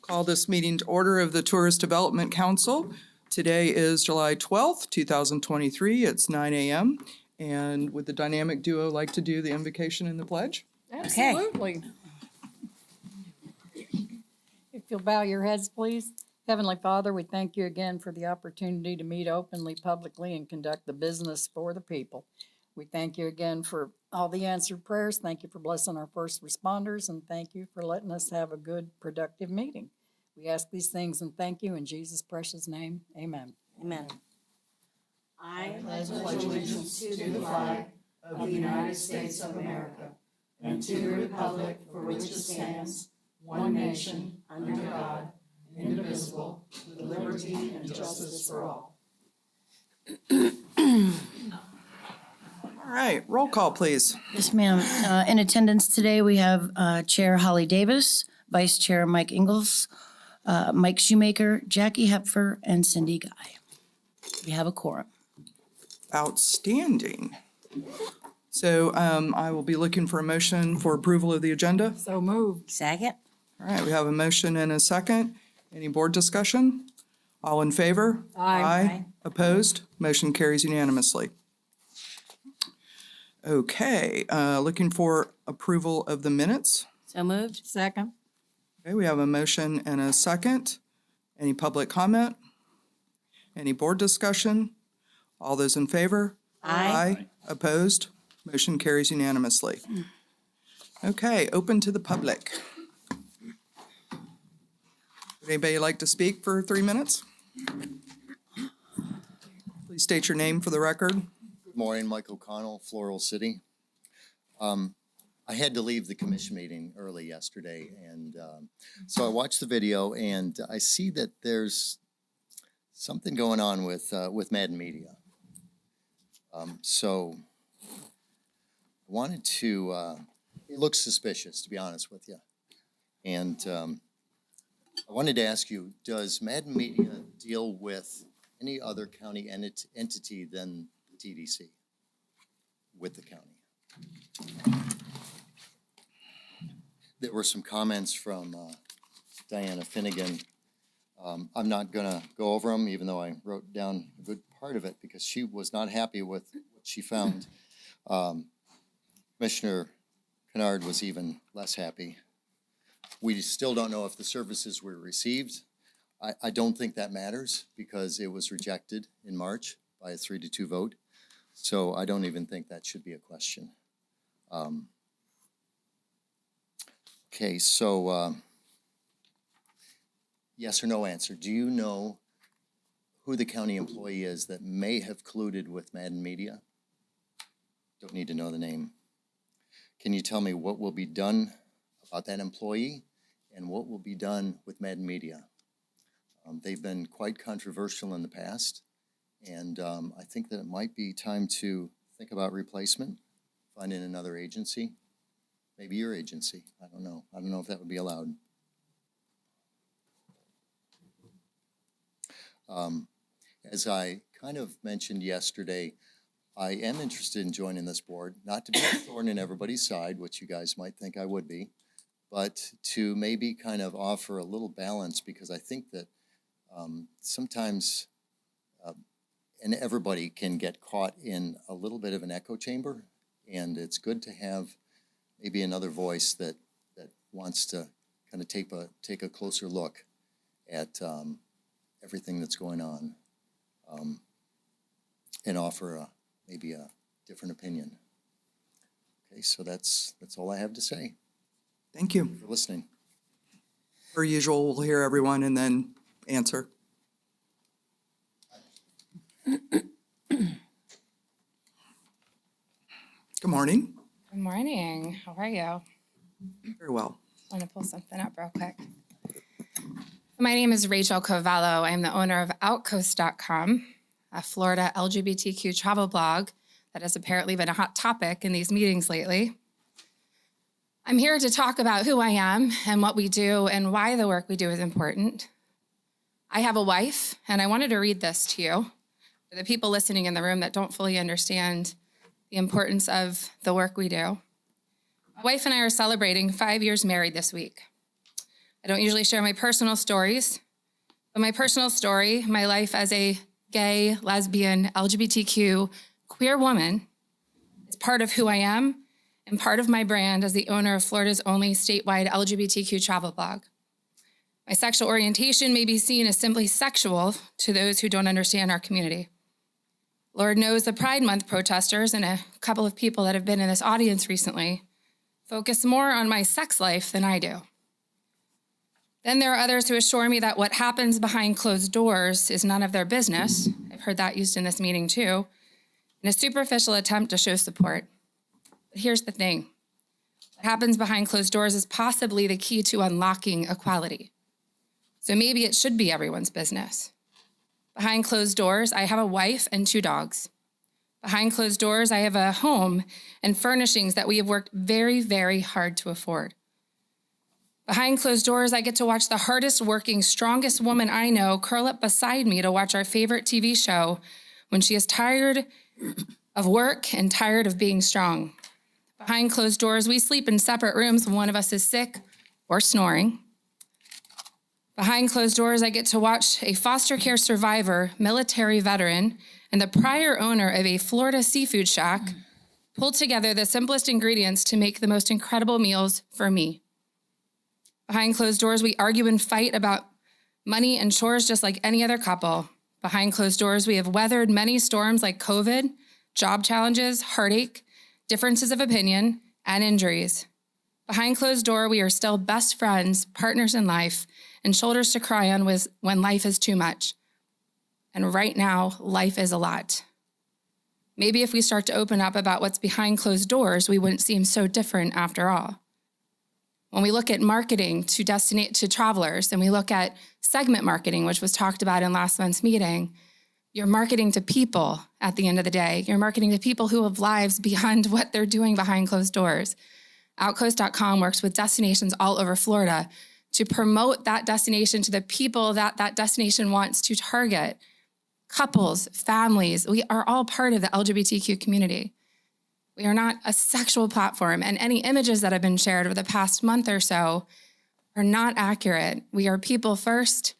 Call this meeting to order of the Tourist Development Council. Today is July 12th, 2023. It's 9 a.m. And would the dynamic duo like to do the invocation and the pledge? Absolutely. If you'll bow your heads, please. Heavenly Father, we thank you again for the opportunity to meet openly, publicly, and conduct the business for the people. We thank you again for all the answered prayers. Thank you for blessing our first responders, and thank you for letting us have a good, productive meeting. We ask these things and thank you in Jesus' precious name. Amen. Amen. I pledge allegiance to the flag of the United States of America and to the republic for which it stands, one nation, under God, indivisible, with liberty and justice for all. All right, roll call, please. Yes, ma'am. In attendance today, we have Chair Holly Davis, Vice Chair Mike Ingalls, Mike Shoemaker, Jackie Hepfer, and Cindy Guy. We have a quorum. Outstanding. So I will be looking for a motion for approval of the agenda. So moved. Second. All right, we have a motion and a second. Any board discussion? All in favor? Aye. Opposed? Motion carries unanimously. Okay, looking for approval of the minutes. So moved. Second. Okay, we have a motion and a second. Any public comment? Any board discussion? All those in favor? Aye. Opposed? Motion carries unanimously. Okay, open to the public. Would anybody like to speak for 3 minutes? Please state your name for the record. Good morning, Mike O'Connell, Floral City. I had to leave the commission meeting early yesterday, and so I watched the video, and I see that there's something going on with Madden Media. So I wanted to, it looks suspicious, to be honest with you. And I wanted to ask you, does Madden Media deal with any other county entity than the TDC with the county? There were some comments from Diana Finnegan. I'm not gonna go over them, even though I wrote down a good part of it, because she was not happy with what she found. Commissioner Kennard was even less happy. We still don't know if the services were received. I don't think that matters, because it was rejected in March by a 3-2 vote. So I don't even think that should be a question. Okay, so yes or no answer. Do you know who the county employee is that may have colluded with Madden Media? Don't need to know the name. Can you tell me what will be done about that employee and what will be done with Madden Media? They've been quite controversial in the past, and I think that it might be time to think about replacement, finding another agency, maybe your agency. I don't know. I don't know if that would be allowed. As I kind of mentioned yesterday, I am interested in joining this board, not to be a thorn in everybody's side, which you guys might think I would be, but to maybe kind of offer a little balance, because I think that sometimes, and everybody can get caught in a little bit of an echo chamber, and it's good to have maybe another voice that wants to kind of take a closer look at everything that's going on, and offer maybe a different opinion. Okay, so that's all I have to say. Thank you. For listening. Per usual, we'll hear everyone and then answer. Good morning. Good morning. How are you? Very well. I want to pull something up real quick. My name is Rachel Cavallo. I'm the owner of Outcoast.com, a Florida LGBTQ travel blog that has apparently been a hot topic in these meetings lately. I'm here to talk about who I am and what we do and why the work we do is important. I have a wife, and I wanted to read this to you, for the people listening in the room that don't fully understand the importance of the work we do. My wife and I are celebrating 5 years married this week. I don't usually share my personal stories, but my personal story, my life as a gay, lesbian, LGBTQ, queer woman, is part of who I am and part of my brand as the owner of Florida's only statewide LGBTQ travel blog. My sexual orientation may be seen as simply sexual to those who don't understand our community. Lord knows the Pride Month protesters and a couple of people that have been in this audience recently focus more on my sex life than I do. Then there are others who assure me that what happens behind closed doors is none of their business. I've heard that used in this meeting too, in a superficial attempt to show support. But here's the thing. What happens behind closed doors is possibly the key to unlocking equality. So maybe it should be everyone's business. Behind closed doors, I have a wife and 2 dogs. Behind closed doors, I have a home and furnishings that we have worked very, very hard to afford. Behind closed doors, I get to watch the hardest working, strongest woman I know curl up beside me to watch our favorite TV show when she is tired of work and tired of being strong. Behind closed doors, we sleep in separate rooms when one of us is sick or snoring. Behind closed doors, I get to watch a foster care survivor, military veteran, and the prior owner of a Florida seafood shack pull together the simplest ingredients to make the most incredible meals for me. Behind closed doors, we argue and fight about money and chores just like any other couple. Behind closed doors, we have weathered many storms like COVID, job challenges, heartache, differences of opinion, and injuries. Behind closed door, we are still best friends, partners in life, and shoulders to cry on when life is too much. And right now, life is a lot. Maybe if we start to open up about what's behind closed doors, we wouldn't seem so different after all. When we look at marketing to travelers, and we look at segment marketing, which was talked about in last month's meeting, you're marketing to people at the end of the day. You're marketing to people who have lives beyond what they're doing behind closed doors. Outcoast.com works with destinations all over Florida to promote that destination to the people that that destination wants to target. Couples, families, we are all part of the LGBTQ community. We are not a sexual platform, and any images that have been shared over the past month or so are not accurate. We are people first.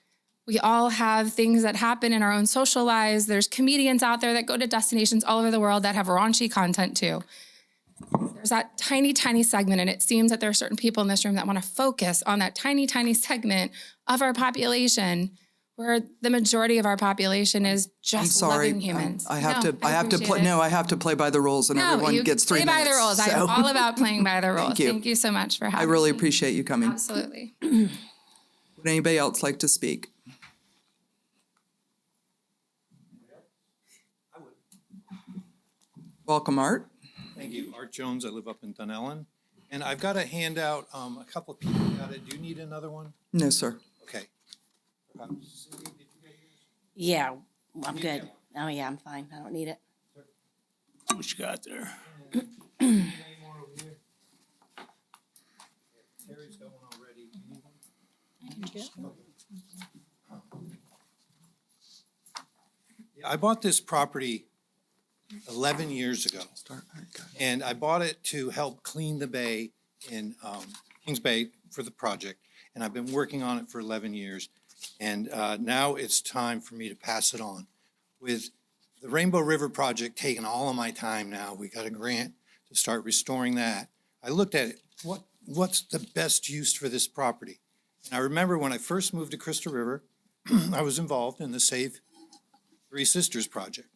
We all have things that happen in our own social lives. There's comedians out there that go to destinations all over the world that have raunchy content too. There's that tiny, tiny segment, and it seems that there are certain people in this room that want to focus on that tiny, tiny segment of our population where the majority of our population is I'm just sorry. loving humans. I have to appreciate it. I have to play by the rules and No, everyone you gets 3 play by minutes. the rules. so- I'm all about playing by the rules. you. Thank you so much for I having me. really appreciate you coming. Absolutely. Would anybody else like to speak? Welcome, Art. Thank you. Art Jones. I live up in Dunellen. And I've got a handout. A couple of people got it. Do you need another one? No, sir. Okay. Cindy, did you get yours? Yeah, I'm good. Oh, yeah, I'm fine. I don't need it. What you got there? Any more over here? Terry's got one already. Do you need one? Yeah, I bought this property 11 years ago. Start. All right, go ahead. And I bought it to help clean the bay in Kings Bay for the project. And I've been working on it for 11 years. And now it's time for me to pass it on. With the Rainbow River project taking all of my time now, we got a grant to start restoring that. I looked at it, what's the best use for this property? And I remember when I first moved to Crystal River, I was involved in the Save Three Sisters project.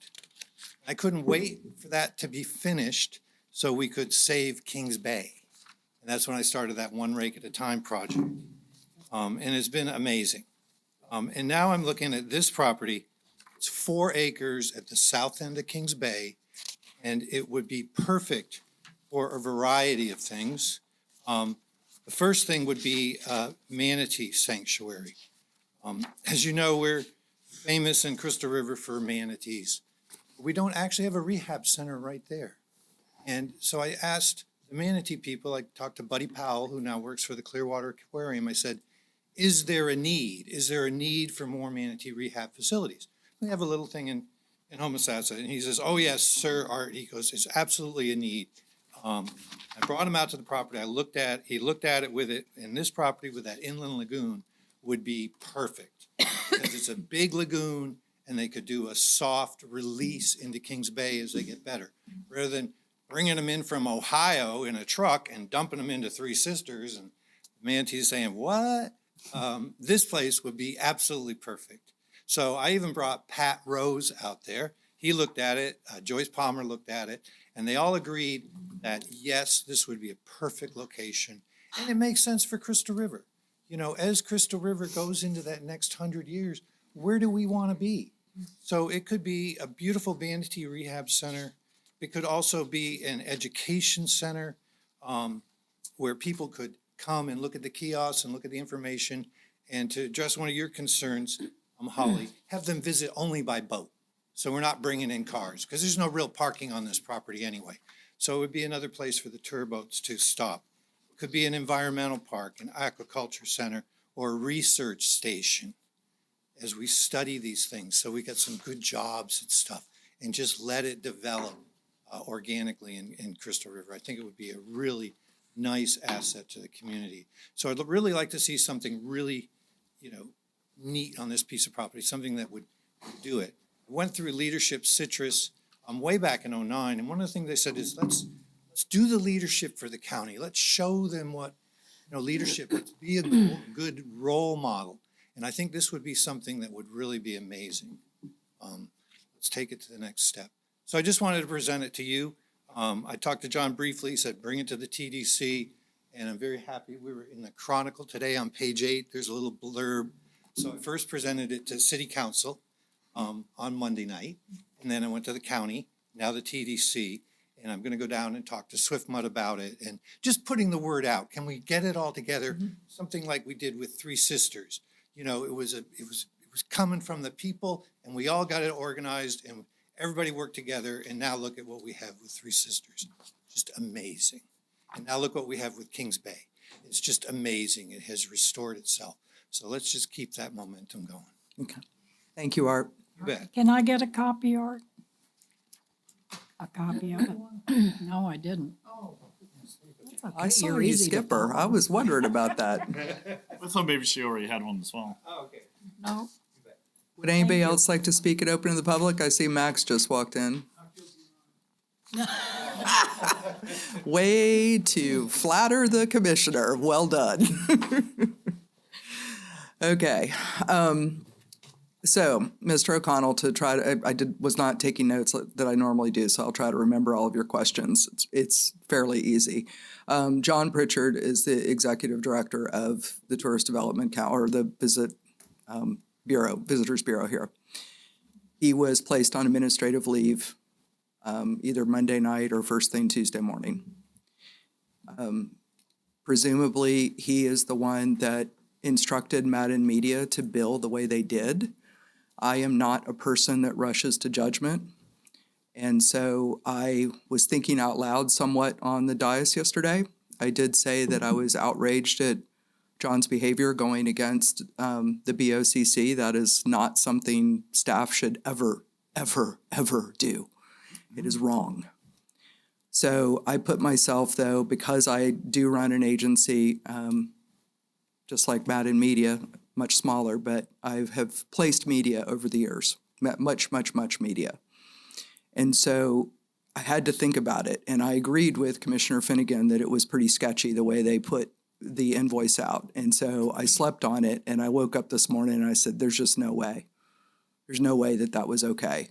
I couldn't wait for that to be finished so we could save Kings Bay. And that's when I started that One Rake at a Time project. And it's been amazing. And now I'm looking at this property. It's 4 acres at the south end of Kings Bay, and it would be perfect for a variety of things. The first thing would be a manatee sanctuary. As you know, we're famous in Crystal River for manatees. We don't actually have a rehab center right there. And so I asked the manatee people, I talked to Buddy Powell, who now works for the Clearwater Aquarium. I said, is there a need? Is there a need for more manatee rehab facilities? We have a little thing in Homosassa, and he says, oh yes, sir, Art. He goes, it's absolutely a need. I brought him out to the property. He looked at it with it, and this property with that inland lagoon would be perfect. Because it's a big lagoon, and they could do a soft release into Kings Bay as they get better. Rather than bringing them in from Ohio in a truck and dumping them into Three Sisters, and Mantee's saying, what? This place would be absolutely perfect. So I even brought Pat Rose out there. He looked at it, Joyce Palmer looked at it, and they all agreed that, yes, this would be a perfect location. And it makes sense for Crystal River. You know, as Crystal River goes into that next 100 years, where do we want to be? So it could be a beautiful vanity rehab center. It could also be an education center where people could come and look at the kiosks and look at the information. And to address one of your concerns, Holly, have them visit only by boat. So we're not bringing in cars because there's no real parking on this property anyway. So it would be another place for the tour boats to stop. It could be an environmental park, an aquaculture center, or a research station as we study these things. So we got some good jobs and stuff and just let it develop organically in Crystal River. I think it would be a really nice asset to the community. So I'd really like to see something really, neat on this piece of property, something that would do it. I went through Leadership Citrus way back in '09, and one of the things they said is let's do the leadership for the county. Let's show them what leadership. Let's be a good role model. And I think this would be something that would really be amazing. Let's take it to the next step. So I just wanted to present it to you. I talked to John briefly. He said bring it to the TDC, and I'm very happy. We were in the Chronicle today on page 8. There's a little blurb. So I first presented it to City Council on Monday night, and then I went to the county, now the TDC, and I'm going to go down and talk to Swiftmud about it, and just putting the word out. Can we get it all together? Something like we did with Three Sisters. It was coming from the people, and we all got it organized, and everybody worked together. And now look at what we have with Three Sisters, just amazing. And now look what we have with Kings Bay. It's just amazing. It has restored itself. So let's just keep that momentum going. Okay. Thank you, Art. You bet. Can I get a copy, Art? A copy of it? No, I didn't. That's okay. I saw You're you, easy to Skipper. follow. I was wondering about that. I thought maybe she already had one as well. Oh, okay. No, Would anybody Thank you. else like to speak and open to the public? I see Max just walked in. Way to flatter the commissioner. Well done. Okay. So, Mr. O'Connell, to try to, was not taking notes that I normally do, so I'll try to remember all of your questions. It's fairly easy. John Pritchard is the executive director of the Tourist Development or the Visitors Bureau here. He was placed on administrative leave either Monday night or first thing Tuesday morning. Presumably, he is the one that instructed Madden Media to bill the way they did. I am not a person that rushes to judgment. And so I was thinking out loud somewhat on the dais yesterday. I did say that I was outraged at John's behavior going against the BOCC. That is not something staff should ever, ever, ever do. It is wrong. So I put myself, though, because I do run an agency, just like Madden Media, much smaller, but I have placed media over the years, much media. And so I had to think about it, and I agreed with Commissioner Finnegan that it was pretty sketchy the way they put the invoice out. And so I slept on it, and I woke up this morning and I said, there's just no way. There's no way that that was okay.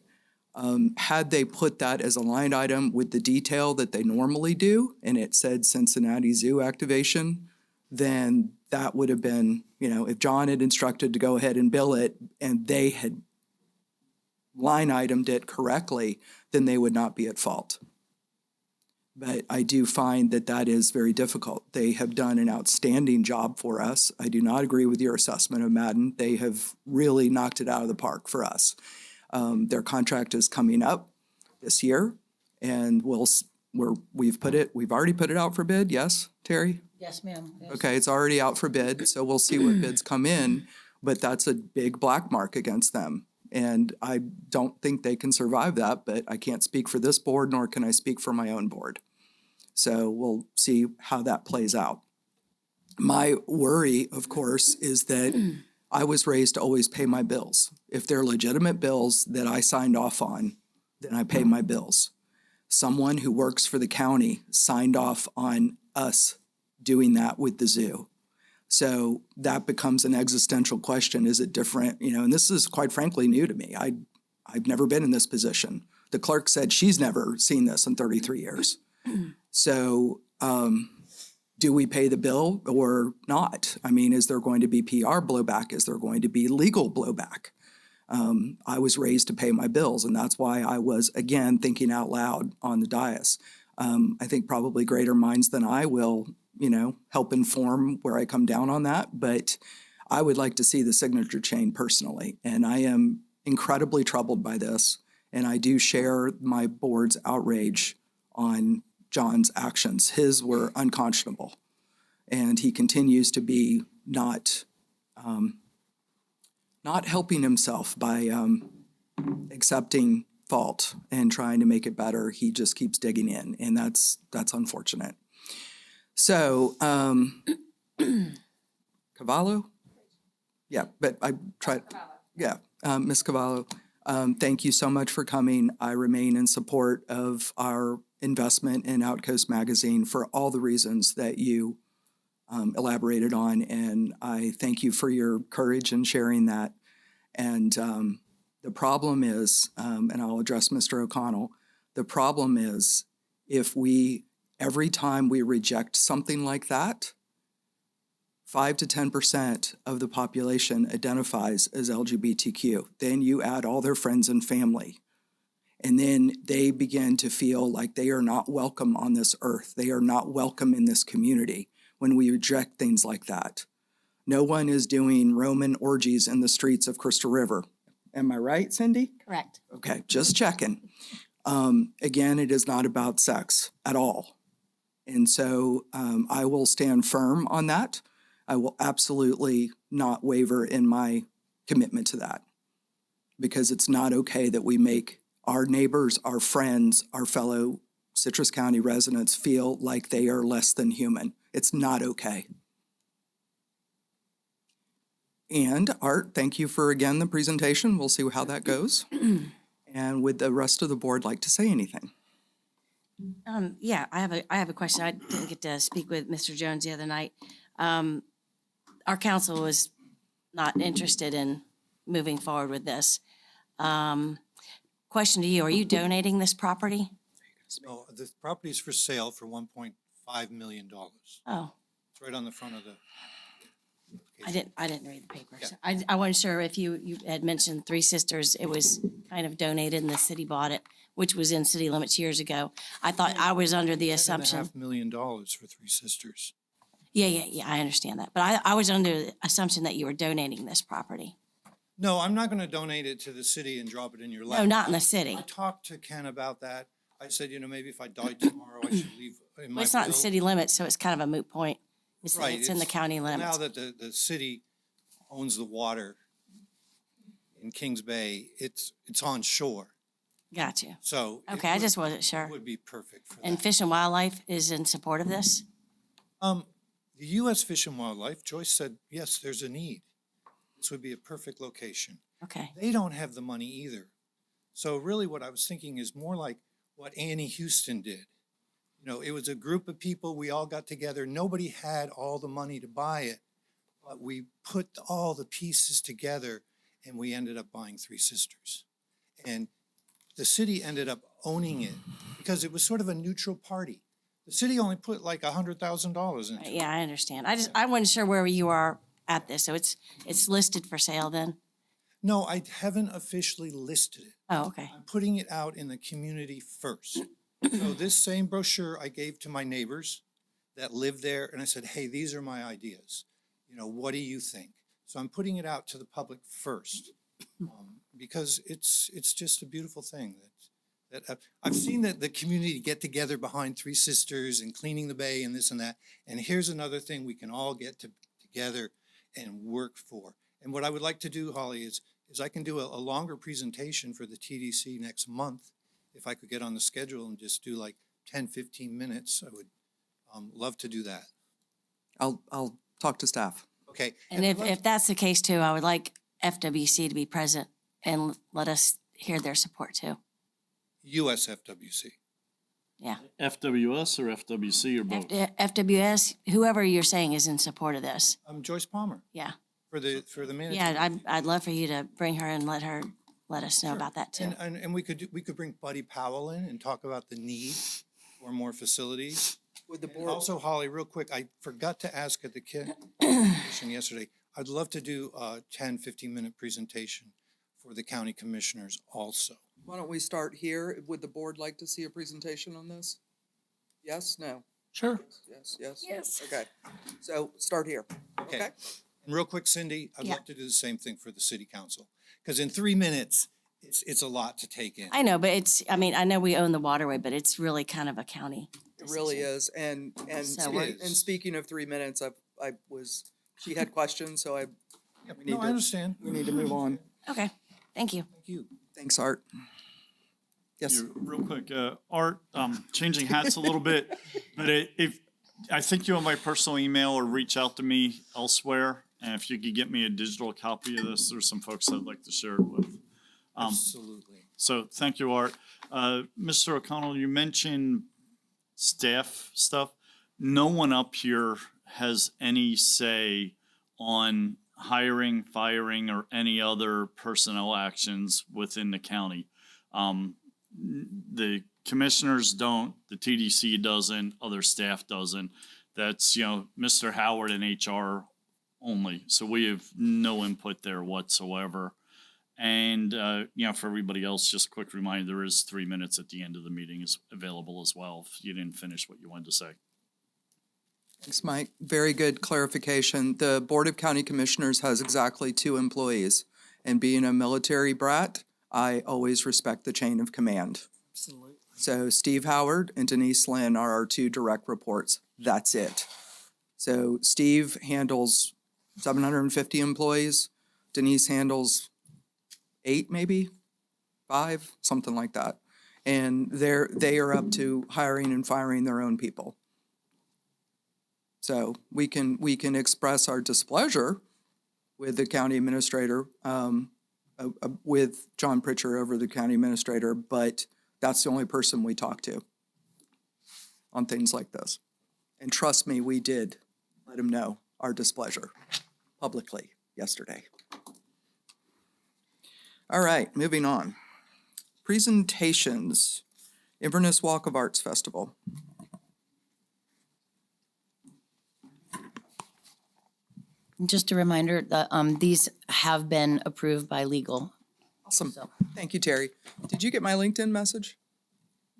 Had they put that as a line item with the detail that they normally do, and it said Cincinnati Zoo activation, then that would have been, if John had instructed to go ahead and bill it and they had line itemed it correctly, then they would not be at fault. But I do find that that is very difficult. They have done an outstanding job for us. I do not agree with your assessment of Madden. They have really knocked it out of the park for us. Their contract is coming up this year, and we've already put it out for bid. Yes, Terry? yes, ma'am. Yes. Okay, it's already out for bid, so we'll see what bids come in, but that's a big black mark against them. And I don't think they can survive that, but I can't speak for this board, nor can I speak for my own board. So we'll see how that plays out. My worry, of course, is that I was raised to always pay my bills. If they're legitimate bills that I signed off on, then I pay my bills. Someone who works for the county signed off on us doing that with the zoo. So that becomes an existential question. Is it different? And this is quite frankly new to me. I've never been in this position. The clerk said she's never seen this in 33 years. So do we pay the bill or not? I mean, is there going to be PR blowback? Is there going to be legal blowback? I was raised to pay my bills, and that's why I was, again, thinking out loud on the dais. I think probably greater minds than I will, help inform where I come down on that, but I would like to see the signature chain personally, and I am incredibly troubled by this, and I do share my board's outrage on John's actions. His were unconscionable, and he continues to be not helping himself by accepting fault and trying to make it better. He just keeps digging in, and that's unfortunate. So, Cavallo? Yeah, but I tried. Yeah, Ms. Cavallo, thank you so much for coming. I remain in support of our investment in Outcoast Magazine for all the reasons that you elaborated on, and I thank you for your courage in sharing that. And the problem is, and I'll address Mr. O'Connell, the problem is every time we reject something like that, 5 to 10% of the population identifies as LGBTQ. Then you add all their friends and family. And then they begin to feel like they are not welcome on this earth. They are not welcome in this community when we reject things like that. No one is doing Roman orgies in the streets of Crystal River. Am I right, Cindy? Correct. Okay, just checking. Again, it is not about sex at all. And so I will stand firm on that. I will absolutely not waver in my commitment to that, because it's not okay that we make our neighbors, our friends, our fellow Citrus County residents feel like they are less than human. It's not okay. And Art, thank you for, again, the presentation. We'll see how that goes. And would the rest of the board like to say anything? Yeah, I have a question. I didn't get to speak with Mr. Jones the other night. Our council was not interested in moving forward with this. Question to you, are you donating this property? No, the property is for sale for $1.5 million. Oh, It's right on the front of the. I didn't read the papers. I wasn't sure if you had mentioned Three Sisters. It was kind of donated and the city bought it, which was in city limits years ago. I thought I was under the assumption. $7.5 million for Three Sisters. Yeah, I understand that. But I was under the assumption that you were donating this property. No, I'm not going to donate it to the city and drop it in your lap. No, not in the city. I talked to Ken about that. I said, maybe if I died tomorrow, I should leave in my Well, it's not in will. city limits, so it's kind of a moot point. Right, It's in the county Now limits. that the city owns the water in Kings Bay, it's on shore. Got you. So. it Okay, I would- just wasn't sure. It would be perfect for And that. Fish and Wildlife is in support of this? The U.S. Fish and Wildlife, Joyce said, yes, there's a need. This would be a perfect location. Okay, They don't have the money either. So really what I was thinking is more like what Annie Houston did. It was a group of people, we all got together. Nobody had all the money to buy it, but we put all the pieces together and we ended up buying Three Sisters. And the city ended up owning it because it was sort of a neutral party. The city only put like $100,000 into it. yeah, I understand. I wasn't sure where you are at this, so it's listed for sale then? No, I haven't officially listed it. Oh, okay. I'm putting it out in the community first. So this same brochure I gave to my neighbors that live there, and I said, hey, these are my ideas. What do you think? So I'm putting it out to the public first, because it's just a beautiful thing that I've seen that the community get together behind Three Sisters and cleaning the bay and this and that. And here's another thing we can all get together and work for. And what I would like to do, Holly, is I can do a longer presentation for the TDC next month, if I could get on the schedule and just do like 10, 15 minutes, I would love to do that. I'll talk to staff. Okay. And if that's the case too, I would like FWC to be present and let us hear their support too. USFWC. Yeah. FWS or FWC or both? FWS, whoever you're saying is in support of this. Joyce Palmer Yeah. for the management. Yeah, I'd love for you to bring her and let us know Sure. about that too. And we could bring Buddy Powell in and talk about the need for more facilities. Would the And board, also, Holly, real quick, I forgot to ask at the commission yesterday, I'd love to do a 10, 15-minute presentation for the county commissioners also. why don't we start here? Would the board like to see a presentation on this? Yes, no? Sure. Yes, yes? Yes. Okay, so start here. Okay. And real quick, Cindy, I'd Yeah. love to do the same thing for the city council. Because in 3 minutes, it's a lot to take in. I know, but I know we own the waterway, but it's really kind of a county. It really is, So we're- and speaking of 3 minutes, she had questions, so Yep, we need No, I to- understand. we need to move on. Okay, thank you. Thank you. Thanks, Art. Yes, Real quick, Art, changing hats a little bit, but I think you have my personal email or reach out to me elsewhere. And if you could get me a digital copy of this, there's some folks I'd like to share it with. Absolutely. So thank you, Art. Mr. O'Connell, you mentioned staff stuff. No one up here has any say on hiring, firing, or any other personnel actions within the county. The commissioners don't, the TDC doesn't, other staff doesn't. That's, Mr. Howard and HR only. So we have no input there whatsoever. And, for everybody else, just a quick reminder, there is 3 minutes at the end of the meeting is available as well if you didn't finish what you wanted to say. thanks, Mike. Very good clarification. The Board of County Commissioners has exactly 2 employees. And being a military brat, I always respect the chain of command. Absolutely. So Steve Howard and Denise Lynn are our 2 direct reports. That's it. So Steve handles 750 employees. Denise handles 8, maybe 5, something like that. And they are up to hiring and firing their own people. So we can express our displeasure with the county administrator, with John Pritchard over the county administrator, but that's the only person we talk to on things like this. And trust me, we did let him know our displeasure publicly yesterday. All right, moving on. Presentations. Inverness Walk of Arts Festival. Just a reminder that these have been approved by legal. Awesome. Thank you, Terry. Did you get my LinkedIn message?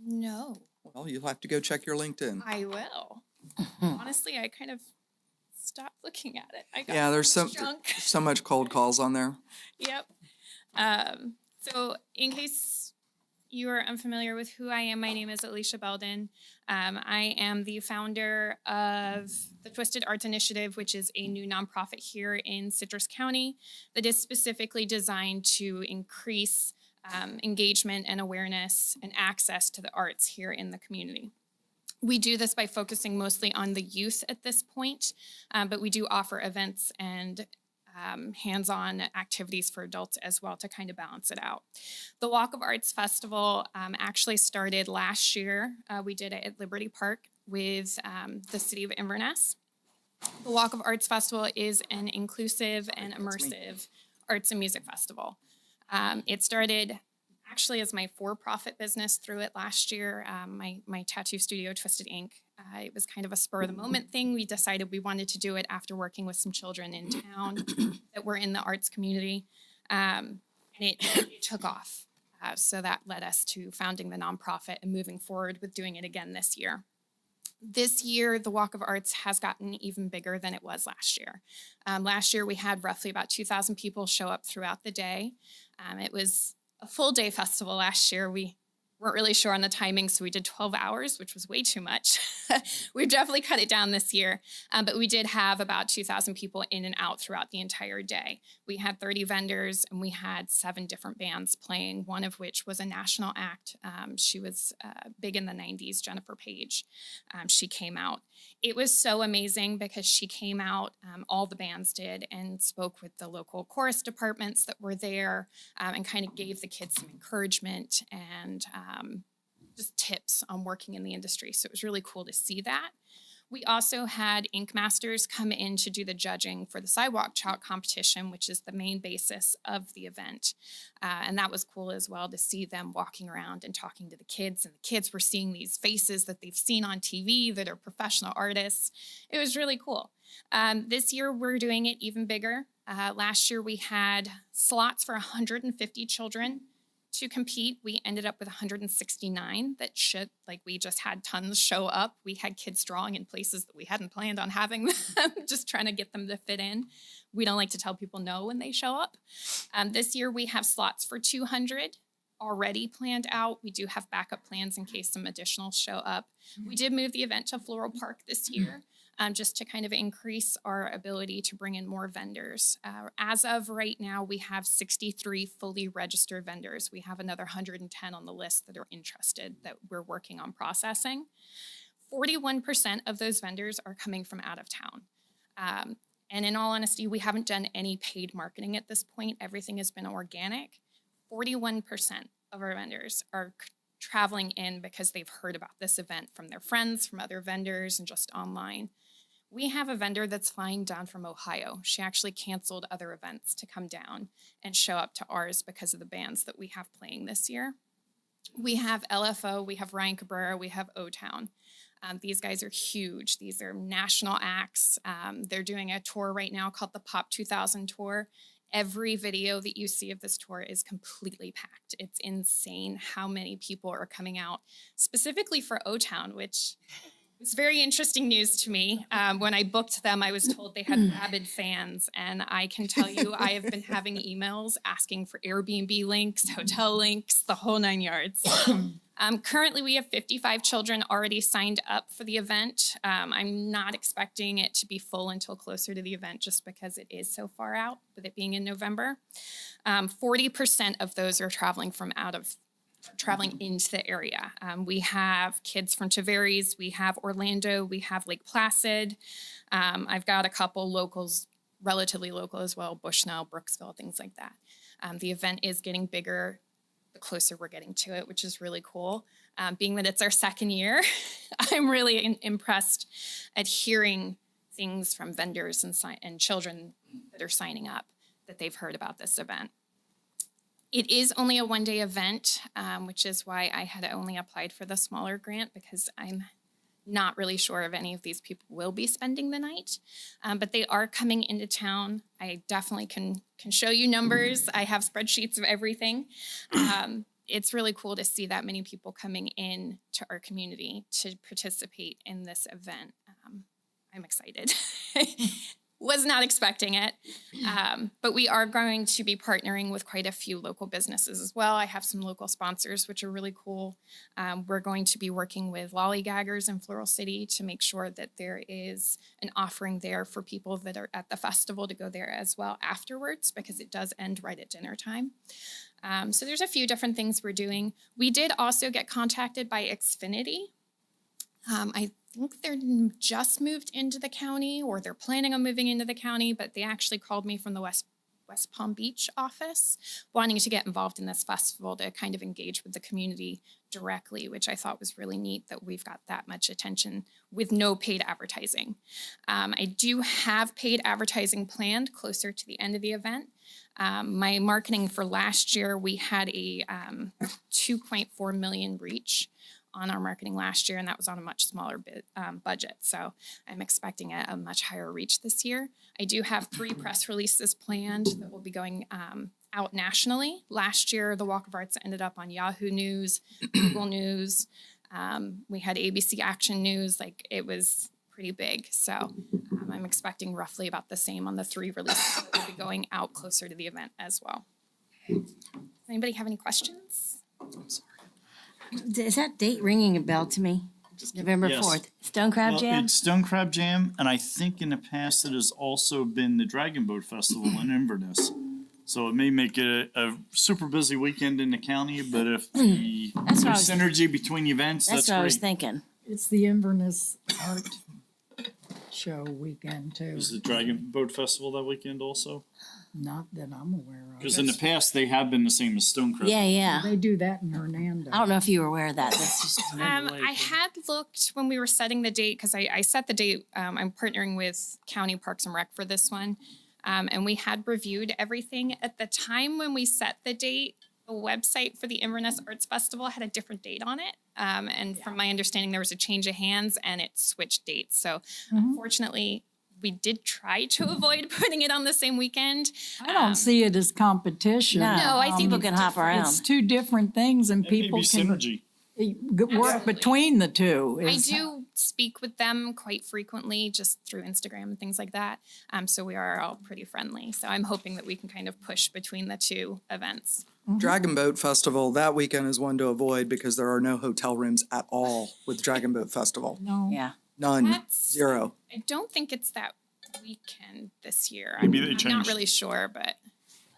No, Well, you'll have to go check your LinkedIn. I will. Honestly, I kind of stopped looking at it. I got Yeah, there's so much junk. so much cold calls on there. Yep. So in case you are unfamiliar with who I am, my name is Alicia Belden. I am the founder of the Twisted Arts Initiative, which is a new nonprofit here in Citrus County that is specifically designed to increase engagement and awareness and access to the arts here in the community. We do this by focusing mostly on the youth at this point, but we do offer events and hands-on activities for adults as well to kind of balance it out. The Walk of Arts Festival actually started last year. We did it at Liberty Park with the city of Inverness. The Walk of Arts Festival is an inclusive and immersive arts and music festival. It started actually as my for-profit business through it last year. My tattoo studio, Twisted Ink. It was kind of a spur of the moment thing. We decided we wanted to do it after working with some children in town that were in the arts community. And it took off. So that led us to founding the nonprofit and moving forward with doing it again this year. This year, the Walk of Arts has gotten even bigger than it was last year. Last year, we had roughly about 2,000 people show up throughout the day. It was a full day festival last year. We weren't really sure on the timing, so we did 12 hours, which was way too much. We've definitely cut it down this year, but we did have about 2,000 people in and out throughout the entire day. We had 30 vendors, and we had 7 different bands playing, one of which was a national act. She was big in the 90s, Jennifer Page. She came out. It was so amazing because she came out, all the bands did, and spoke with the local chorus departments that were there, and kind of gave the kids some encouragement and just tips on working in the industry. So it was really cool to see that. We also had Ink Masters come in to do the judging for the Sidewalk Chalk competition, which is the main basis of the event. And that was cool as well to see them walking around and talking to the kids. And the kids were seeing these faces that they've seen on TV that are professional artists. It was really cool. This year, we're doing it even bigger. Last year, we had slots for 150 children to compete. We ended up with 169 that we just had tons show up. We had kids drawing in places that we hadn't planned on having them, just trying to get them to fit in. We don't like to tell people no when they show up. This year we have slots for 200 already planned out. We do have backup plans in case some additional show up. We did move the event to Floral Park this year. Just to kind of increase our ability to bring in more vendors. As of right now, we have 63 fully registered vendors. We have another 110 on the list that are interested that we're working on processing. 41% of those vendors are coming from out of town. And in all honesty, we haven't done any paid marketing at this point. Everything has been organic. 41% of our vendors are traveling in because they've heard about this event from their friends, from other vendors, and just online. We have a vendor that's flying down from Ohio. She actually canceled other events to come down and show up to ours because of the bands that we have playing this year. We have LFO, we have Ryan Cabrera, we have O-Town. These guys are huge. These are national acts. They're doing a tour right now called the Pop 2000 Tour. Every video that you see of this tour is completely packed. It's insane how many people are coming out, specifically for O-Town, which was very interesting news to me. When I booked them, I was told they had rabid fans, and I can tell you I have been having emails asking for Airbnb links, hotel links, the whole 9 yards. Currently, we have 55 children already signed up for the event. I'm not expecting it to be full until closer to the event just because it is so far out, with it being in November. 40% of those are traveling into the area. We have kids from Tavares, we have Orlando, we have Lake Placid. I've got a couple locals, relatively local as well, Bushnell, Brooksville, things like that. The event is getting bigger the closer we're getting to it, which is really cool. Being that it's our second year, I'm really impressed at hearing things from vendors and children that are signing up that they've heard about this event. It is only a one-day event, which is why I had only applied for the smaller grant because I'm not really sure if any of these people will be spending the night, but they are coming into town. I definitely can show you numbers. I have spreadsheets of everything. It's really cool to see that many people coming in to our community to participate in this event. I'm excited. Was not expecting it, but we are going to be partnering with quite a few local businesses as well. I have some local sponsors, which are really cool. We're going to be working with Lollygaggers in Floral City to make sure that there is an offering there for people that are at the festival to go there as well afterwards, because it does end right at dinner time. So there's a few different things we're doing. We did also get contacted by Xfinity. I think they're just moved into the county, or they're planning on moving into the county, but they actually called me from the West Palm Beach office wanting to get involved in this festival to kind of engage with the community directly, which I thought was really neat that we've got that much attention with no paid advertising. I do have paid advertising planned closer to the end of the event. My marketing for last year, we had a 2.4 million reach on our marketing last year, and that was on a much smaller budget. So I'm expecting a much higher reach this year. I do have 3 press releases planned that will be going out nationally. Last year, the Walk of Arts ended up on Yahoo News, Google News. We had ABC Action News. Like, it was pretty big. So I'm expecting roughly about the same on the 3 releases that will be going out closer to the event as well. Does anybody have any questions? I'm sorry. Is that date ringing a bell to me? November Yes. 4th. Stone Crab Well, Jam? it's Stone Crab Jam, and I think in the past it has also been the Dragon Boat Festival in Inverness. So it may make it a super busy weekend in the county, but if the That's what I there's was- synergy between events, That's that's what I was great. thinking. It's the Inverness Art Show weekend too, Is the Dragon Boat Festival that weekend also? not that I'm aware of. Because in the past, they have been the same as Stone Crab. Yeah, yeah. They do that in Hernando. I don't know if you were aware of that. That's just, I had looked when we were setting the date, because I set the date, I'm partnering with County Parks and Rec for this one. And we had reviewed everything. At the time when we set the date, the website for the Inverness Arts Festival had a different date on it. And from my understanding, there was a change of hands and it switched dates. So unfortunately, we did try to avoid putting it on the same weekend. I don't see it as competition. no, No, I think people it's can hop around. It's two different things and Maybe people can synergy. work between the two. I is- do speak with them quite frequently, just through Instagram and things like that. So we are all pretty friendly. So I'm hoping that we can kind of push between the two events. Dragon Boat Festival, that weekend is one to avoid because there are no hotel rooms at all with Dragon Boat Festival. No. Yeah. None, That's- zero. I don't think it's that weekend this year. Maybe they I'm not changed. really sure, but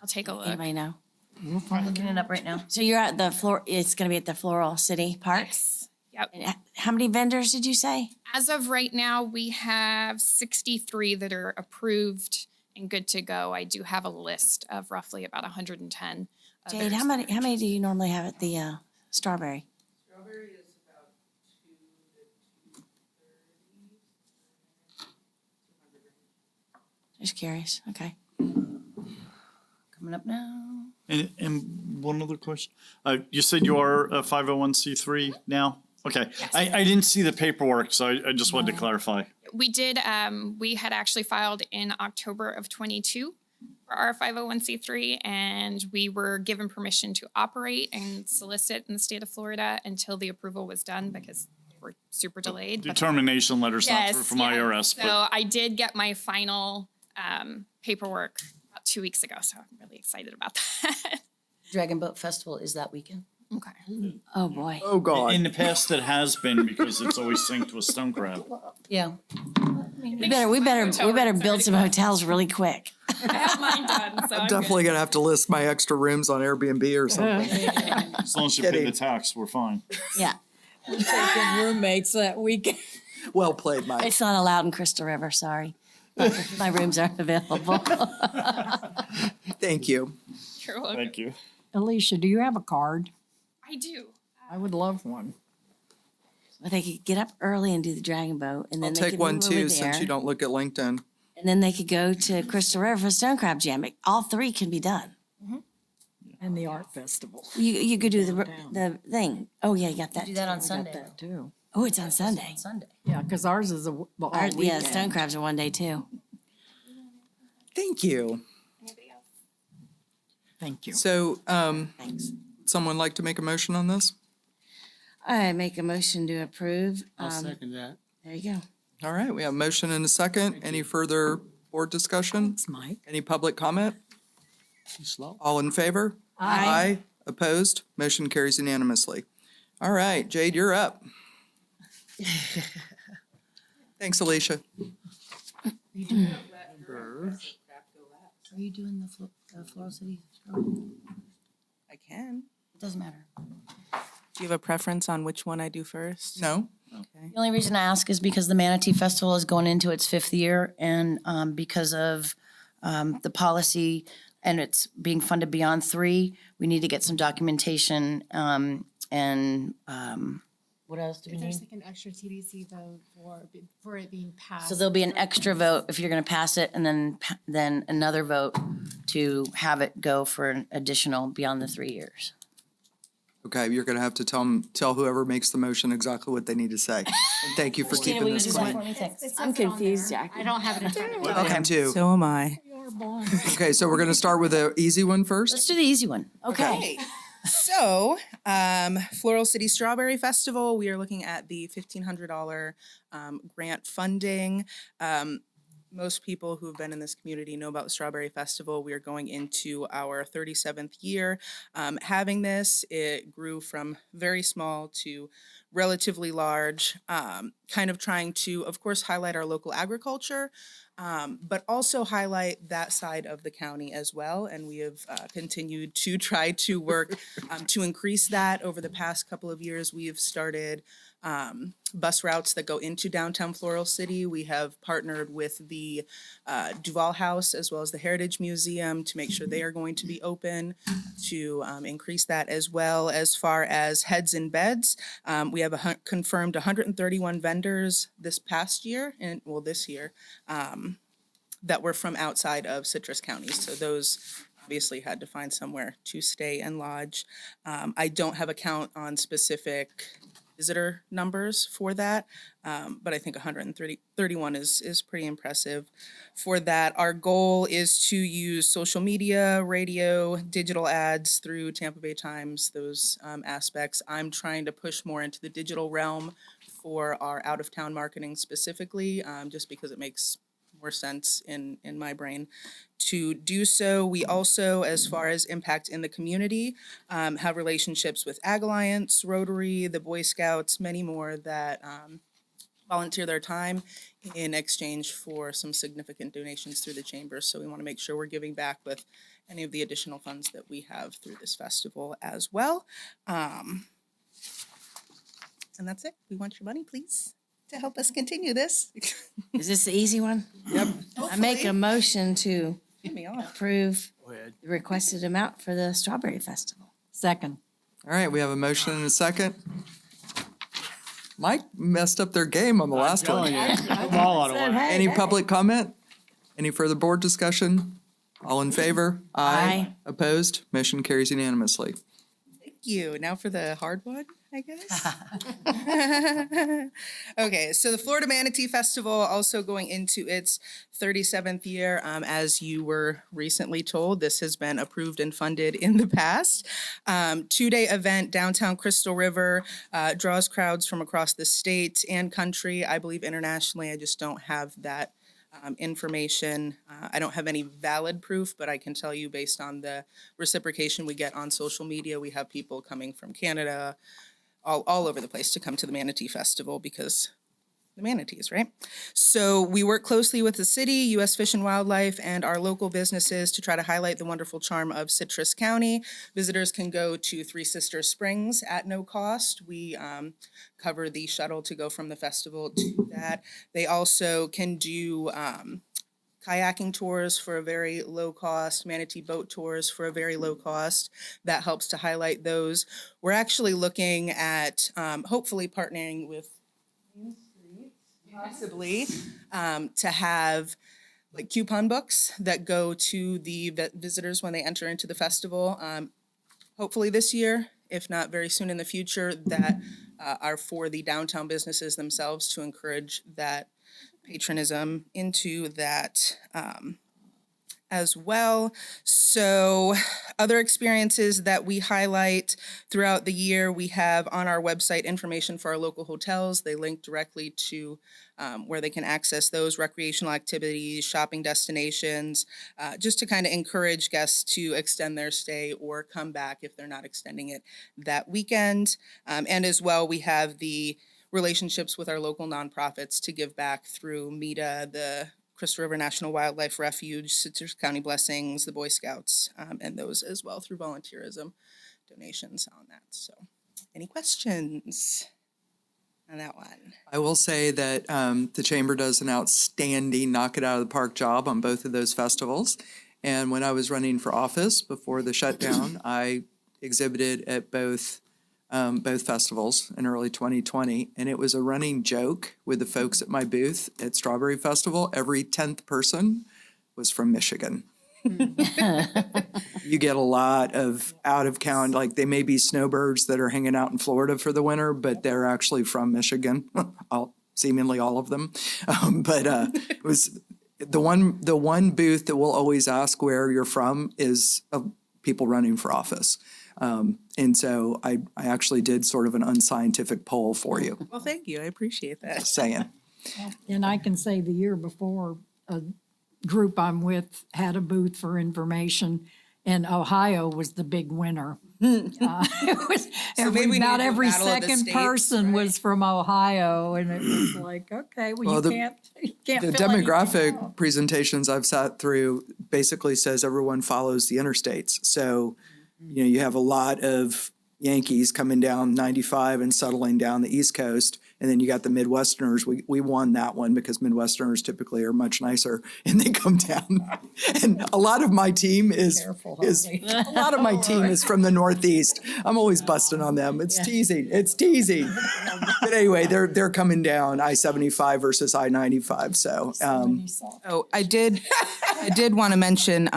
I'll take a look. Anybody know? We'll find Looking it up right now. So you're at the it's going to be at the Floral City Park? Yes. Yep. And how many vendors did you say? As of right now, we have 63 that are approved and good to go. I do have a list of roughly about 110. Jade, others how that are many do you normally have at the Strawberry? Strawberry is about 2 to 230. Just curious. Okay. Coming up now. And one other question. You said you are a 501c3 now? Okay. I didn't see the paperwork, so I just wanted to clarify. We did, we had actually filed in October of 22 for our 501c3, and we were given permission to operate and solicit in the state of Florida until the approval was done because they were super delayed. But- Determination letter's not through from yes. IRS, but So I did get my final paperwork about 2 weeks ago, so I'm really excited about that. Dragon Boat Festival is that weekend. Okay. Oh, boy. Oh, God. in the past it has been because it's always synced with Stone Crab. Yeah. We better build some hotels really quick. I have mine done, so I'm Definitely gonna have to list my extra rooms on Airbnb or something. As long as you pay the Kidding. tax, we're fine. Yeah. Taking roommates that weekend. Well played, Mike. It's not allowed in Crystal River, sorry. My rooms aren't available. Thank you. You're welcome. Thank you. Alicia, do you have a card? I do. I would love one. Well, they could get up early and do the Dragon Boat, and I'll then they take could one move over too, there. since you don't look at LinkedIn. And then they could go to Crystal River for Stone Crab Jam. All three can be done. And the art festival. You could do the thing. Oh, yeah, you got that. Do that on I got Sunday. that too. Oh, it's on Sunday. Sunday. Yeah, because ours is all Yeah, weekend. Stone Crabs are one day too. Thank you. Anybody else? Thank you. So, Thanks. someone like to make a motion on this? I make a motion to approve. I'll second that. There you go. All right, we have a motion and a second. Any further board discussion? Thanks, Mike. Any public comment? Too slow. All in favor? Aye. Opposed? Motion carries unanimously. All right, Jade, you're up. Thanks, Alicia. Are you doing the Floral City? I can. It doesn't matter. Do you have a preference on which one I do first? No? Okay. The only reason I ask is because the Manatee Festival is going into its 5th year, and because of the policy and it's being funded beyond 3, we need to get some documentation and what else do we need? There's like an extra TDC vote for it being passed. So there'll be an extra vote if you're going to pass it, and then another vote to have it go for an additional beyond the 3 years. Okay, you're gonna have to tell whoever makes the motion exactly what they need to say. And thank you for keeping this clean. I'm confused, Jackie. I don't have it in front of me. I am too. So am I. Okay, so we're gonna start with the easy one Let's first? do the easy one. Okay. So, Floral City Strawberry Festival, we are looking at the $1,500 grant funding. most people who have been in this community know about the Strawberry Festival. We are going into our 37th year having this. It grew from very small to relatively large, kind of trying to, of course, highlight our local agriculture, but also highlight that side of the county as well. And we have continued to try to work to increase that. Over the past couple of years, we have started bus routes that go into downtown Floral City. We have partnered with the Duval House as well as the Heritage Museum to make sure they are going to be open, to increase that, as well. As far as heads and beds, we have confirmed 131 vendors this past year, and well, this year, that were from outside of Citrus County. So those obviously had to find somewhere to stay and lodge. I don't have a count on specific visitor numbers for that, but I think 131 is pretty impressive. For that, our goal is to use social media, radio, digital ads through Tampa Bay Times, those aspects. I'm trying to push more into the digital realm for our out-of-town marketing specifically, just because it makes more sense in my brain to do so. We also, as far as impact in the community, have relationships with Ag Alliance, Rotary, the Boy Scouts, many more that volunteer their time in exchange for some significant donations through the chamber. So we want to make sure we're giving back with any of the additional funds that we have through this festival as well. And that's it. We want your money, please, to help us continue this. Is this the easy one? Yep. I make a motion to Get me off. approve Go ahead. the requested amount for the Strawberry Festival. Second. All right, we have a motion and a second. Mike messed up their game on the last one. Telling you, put them all out of whack. Any public comment? Any further board discussion? All in favor? Aye. Opposed? Motion carries unanimously. Thank you. Now for the hard one, I guess. Okay, so the Florida Manatee Festival also going into its 37th year. As you were recently told, this has been approved and funded in the past. 2-day event, downtown Crystal River, draws crowds from across the state and country, I believe internationally. I just don't have that information. I don't have any valid proof, but I can tell you based on the reciprocation we get on social media, we have people coming from Canada, all over the place to come to the Manatee Festival because the manatees, right? So we work closely with the city, U.S. Fish and Wildlife, and our local businesses to try to highlight the wonderful charm of Citrus County. Visitors can go to Three Sisters Springs at no cost. We cover the shuttle to go from the festival to that. They also can do kayaking tours for a very low cost, manatee boat tours for a very low cost. That helps to highlight those. We're actually looking at hopefully partnering with possibly to have like coupon books that go to the visitors when they enter into the festival. Hopefully this year, if not very soon in the future, that are for the downtown businesses themselves to encourage that patronism into that as well. So other experiences that we highlight throughout the year, we have on our website information for our local hotels. They link directly to where they can access those recreational activities, shopping destinations, just to kind of encourage guests to extend their stay or come back if they're not extending it that weekend. And as well, we have the relationships with our local nonprofits to give back through MEDA, the Crystal River National Wildlife Refuge, Citrus County Blessings, the Boy Scouts, and those as well through volunteerism donations on that. So any questions on that one? I will say that the Chamber does an outstanding knock it out of the park job on both of those festivals. And when I was running for office before the shutdown, I exhibited at both festivals in early 2020. And it was a running joke with the folks at my booth at Strawberry Festival. Every 10th person was from Michigan. You get a lot of out of county, like they may be snowbirds that are hanging out in Florida for the winter, but they're actually from Michigan, seemingly all of them. It was the one booth that we'll always ask where you're from is people running for office. And so I actually did sort of an unscientific poll for you. Well, thank you. I appreciate that. Just saying. And I can say the year before a group I'm with had a booth for information, and Ohio was the big winner. It was So maybe we need about to do a every battle of the second states, person right? was from Ohio, and it was like, okay, well, Well, you the- can't The fill anything demographic out. presentations I've sat through basically says everyone follows the interstates. So, you have a lot of Yankees coming down 95 and settling down the East Coast. And then you got the Midwesterners. We won that one because Midwesterners typically are much nicer and they come down. And a lot of my team is Careful, is Holly. a lot of my team is from the Northeast. I'm always busting on them. It's teasing. It's teasing. But anyway, they're coming down I-75 versus I-95. So Oh, I did want to mention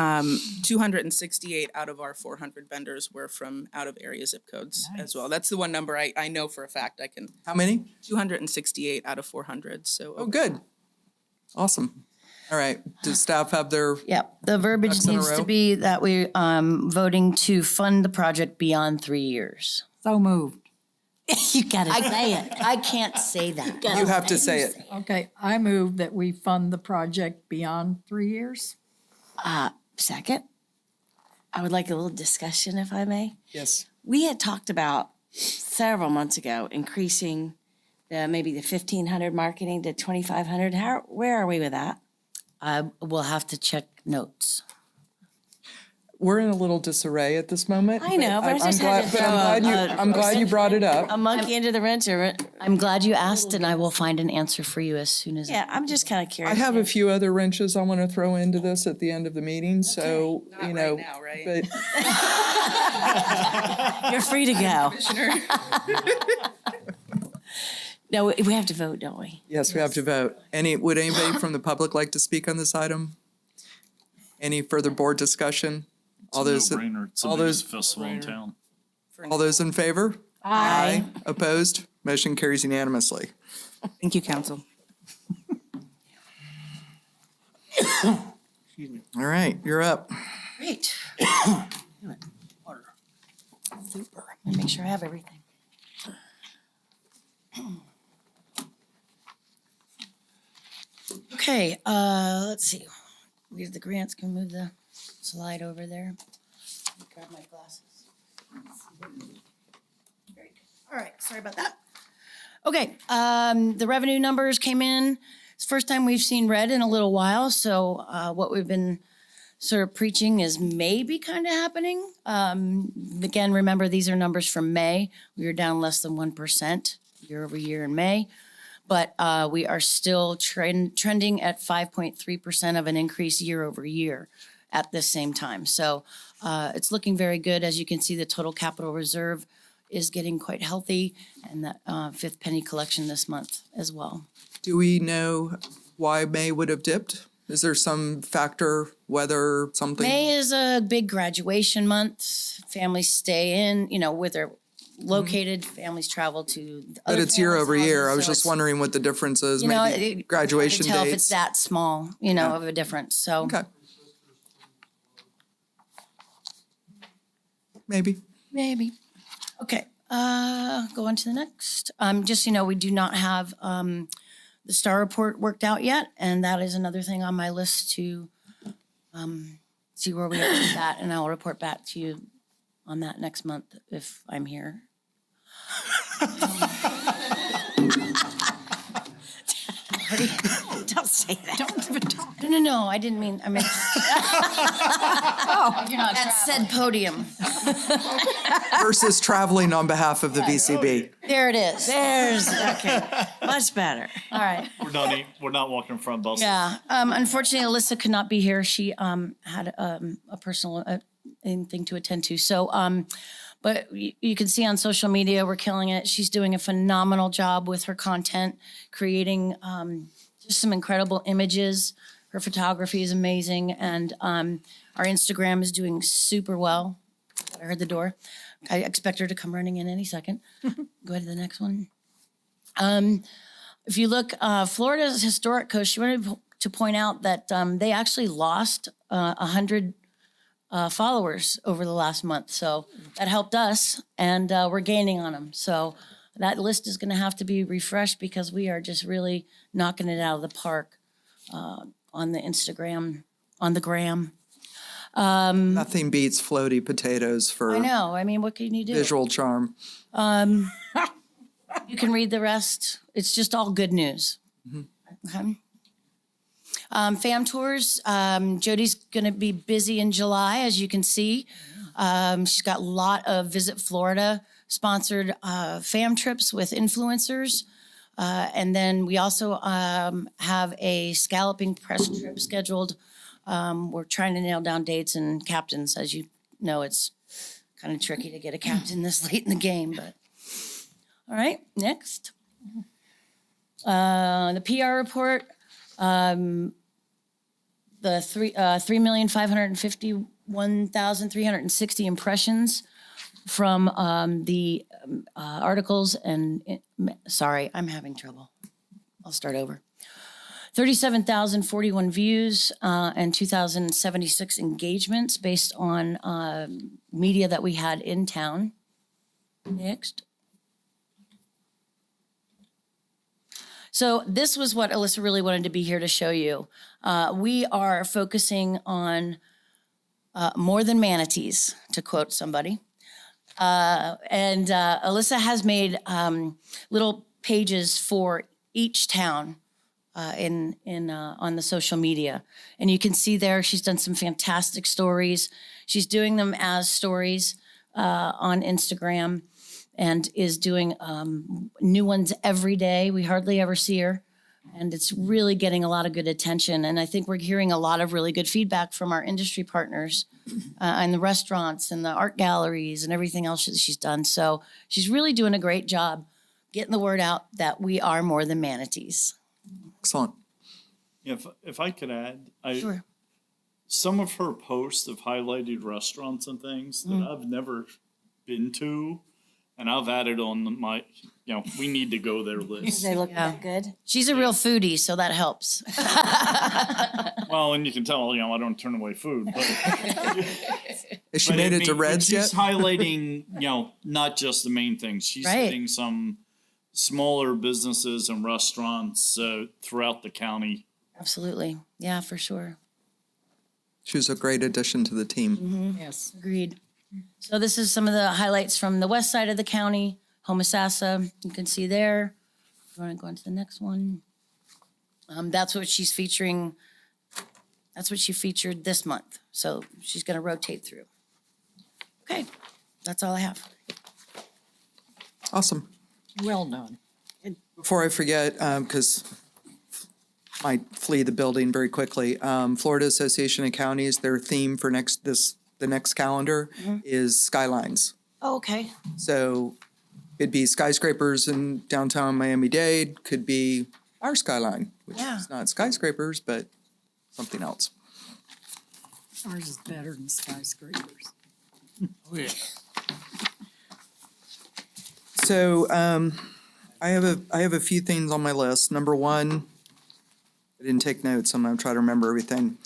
268 out of our 400 vendors were from out of area zip codes as well. That's the one number I know for a fact I can. how many? 268 out of 400. So Oh, good. Awesome. All right. Does staff have their, Yep, the verbiage Ducks in a needs to row. be that we voting to fund the project beyond 3 years. So moved. You gotta say it. I can't say that. you have to say it. Okay, I move that we fund the project beyond 3 years. Second, I would like a little discussion, if I may. Yes. We had talked about several months ago increasing maybe the 1,500 marketing to 2,500. Where are we with that? I will have to check notes. We're in a little disarray at this moment. I know, but I I'm just glad, had to but I'm glad you brought it up. A monkey into the wrench or, I'm glad you asked, and I will find an answer for you as soon as. yeah, I'm just kind of I curious. have a few other wrenches I want to throw into this at the end of the meeting, so, Not right now, right? but You're free to go. No, we have to vote, don't we? yes, we have to vote. Would anybody from the public like to speak on this item? Any further board discussion? All those, No-brainer. It's the all those- biggest festival in town. all those in favor? Aye. Opposed? Motion carries unanimously. thank you, council. All right, you're up. Great. Super. Let me make sure I have everything. Okay, let's see. We have the grants. Can we move the slide over there? Grab my glasses. Very good. All right, sorry about that. Okay, the revenue numbers came in. It's the first time we've seen red in a little while, so what we've been sort of preaching is maybe kind of happening. Again, remember, these are numbers from May. We were down less than 1% year over year in May. But we are still trending at 5.3% of an increase year over year at this same time. So it's looking very good. As you can see, the total capital reserve is getting quite healthy, and that fifth penny collection this month as well. Do we know why May would have dipped? Is there some factor, weather, something? May is a big graduation month. Families stay in, where they're located. Families travel to But other it's year families' over year. houses, I was so just it's, wondering what the difference is, maybe hard to graduation tell if it's dates. that small, of a difference. So Okay. Maybe. maybe. Okay, go on to the next. Just, we do not have the STAR report worked out yet, and that is another thing on my list to see where we are with that, and I'll report back to you on that next month if I'm here. Don't say that. Don't even talk. No, I didn't mean, I meant. That said podium. Versus traveling on behalf of the VCB. There it is. There's, okay, much better. All right. We're not walking in front of buses. Yeah, unfortunately, Alyssa could not be here. She had a personal thing to attend to. So, but you can see on social media, we're killing it. She's doing a phenomenal job with her content, creating just some incredible images. Her photography is amazing, and our Instagram is doing super well. I heard the door. I expect her to come running in any second. Go ahead to the next one. If you look, Florida's historic coast, she wanted to point out that they actually lost 100 followers over the last month. So that helped us, and we're gaining on them. So that list is going to have to be refreshed because we are just really knocking it out of the park on the Instagram, on the gram. Nothing beats floaty potatoes I for know, I mean, what can you do? visual charm. You can read the rest. It's just all good news. Okay. Fam tours, Jody's gonna be busy in July, as you can see. She's got a lot of Visit Florida sponsored fam trips with influencers. And then we also have a scalloping press trip scheduled. We're trying to nail down dates and captains. As you know, it's kind of tricky to get a captain this late in the game, but. All right, next. The PR report, the 3,551,360 impressions from the articles and, sorry, I'm having trouble. I'll start over. 37,041 views and 2,076 engagements based on media that we had in town. Next. So this was what Alyssa really wanted to be here to show you. We are focusing on more than manatees, to quote somebody. And Alyssa has made little pages for each town on the social media. And you can see there, she's done some fantastic stories. She's doing them as stories on Instagram, and is doing new ones every day. We hardly ever see her, and it's really getting a lot of good attention. And I think we're hearing a lot of really good feedback from our industry partners and the restaurants and the art galleries and everything else that she's done. So she's really doing a great job getting the word out that we are more than manatees. Excellent. If I could add, Sure. some of her posts have highlighted restaurants and things that I've never been to, and I've added on my, we need to go there list. They look that good. She's a real foodie, so that helps. Well, and you can tell, I don't turn away food, but. Has she made it to Reds yet? She's highlighting, not just the main things. She's Right. hitting some smaller businesses and restaurants throughout the county. Absolutely. Yeah, for sure. She was a great addition to the team. Yes. Agreed. So this is some of the highlights from the west side of the county, Homosassa, you can see there. You want to go on to the next one? That's what she's featuring. That's what she featured this month. So she's going to rotate through. Okay, that's all I have. Awesome. Well done. Before I forget, because might flee the building very quickly, Florida Association of Counties, their theme for the next calendar is skylines. Oh, okay. So it'd be skyscrapers in downtown Miami-Dade, could be our skyline, which Yeah. is not skyscrapers, but something else. Ours is better than skyscrapers. Oh, yeah. So I have a few things on my list. Number one, I didn't take notes. I'm gonna try to remember everything.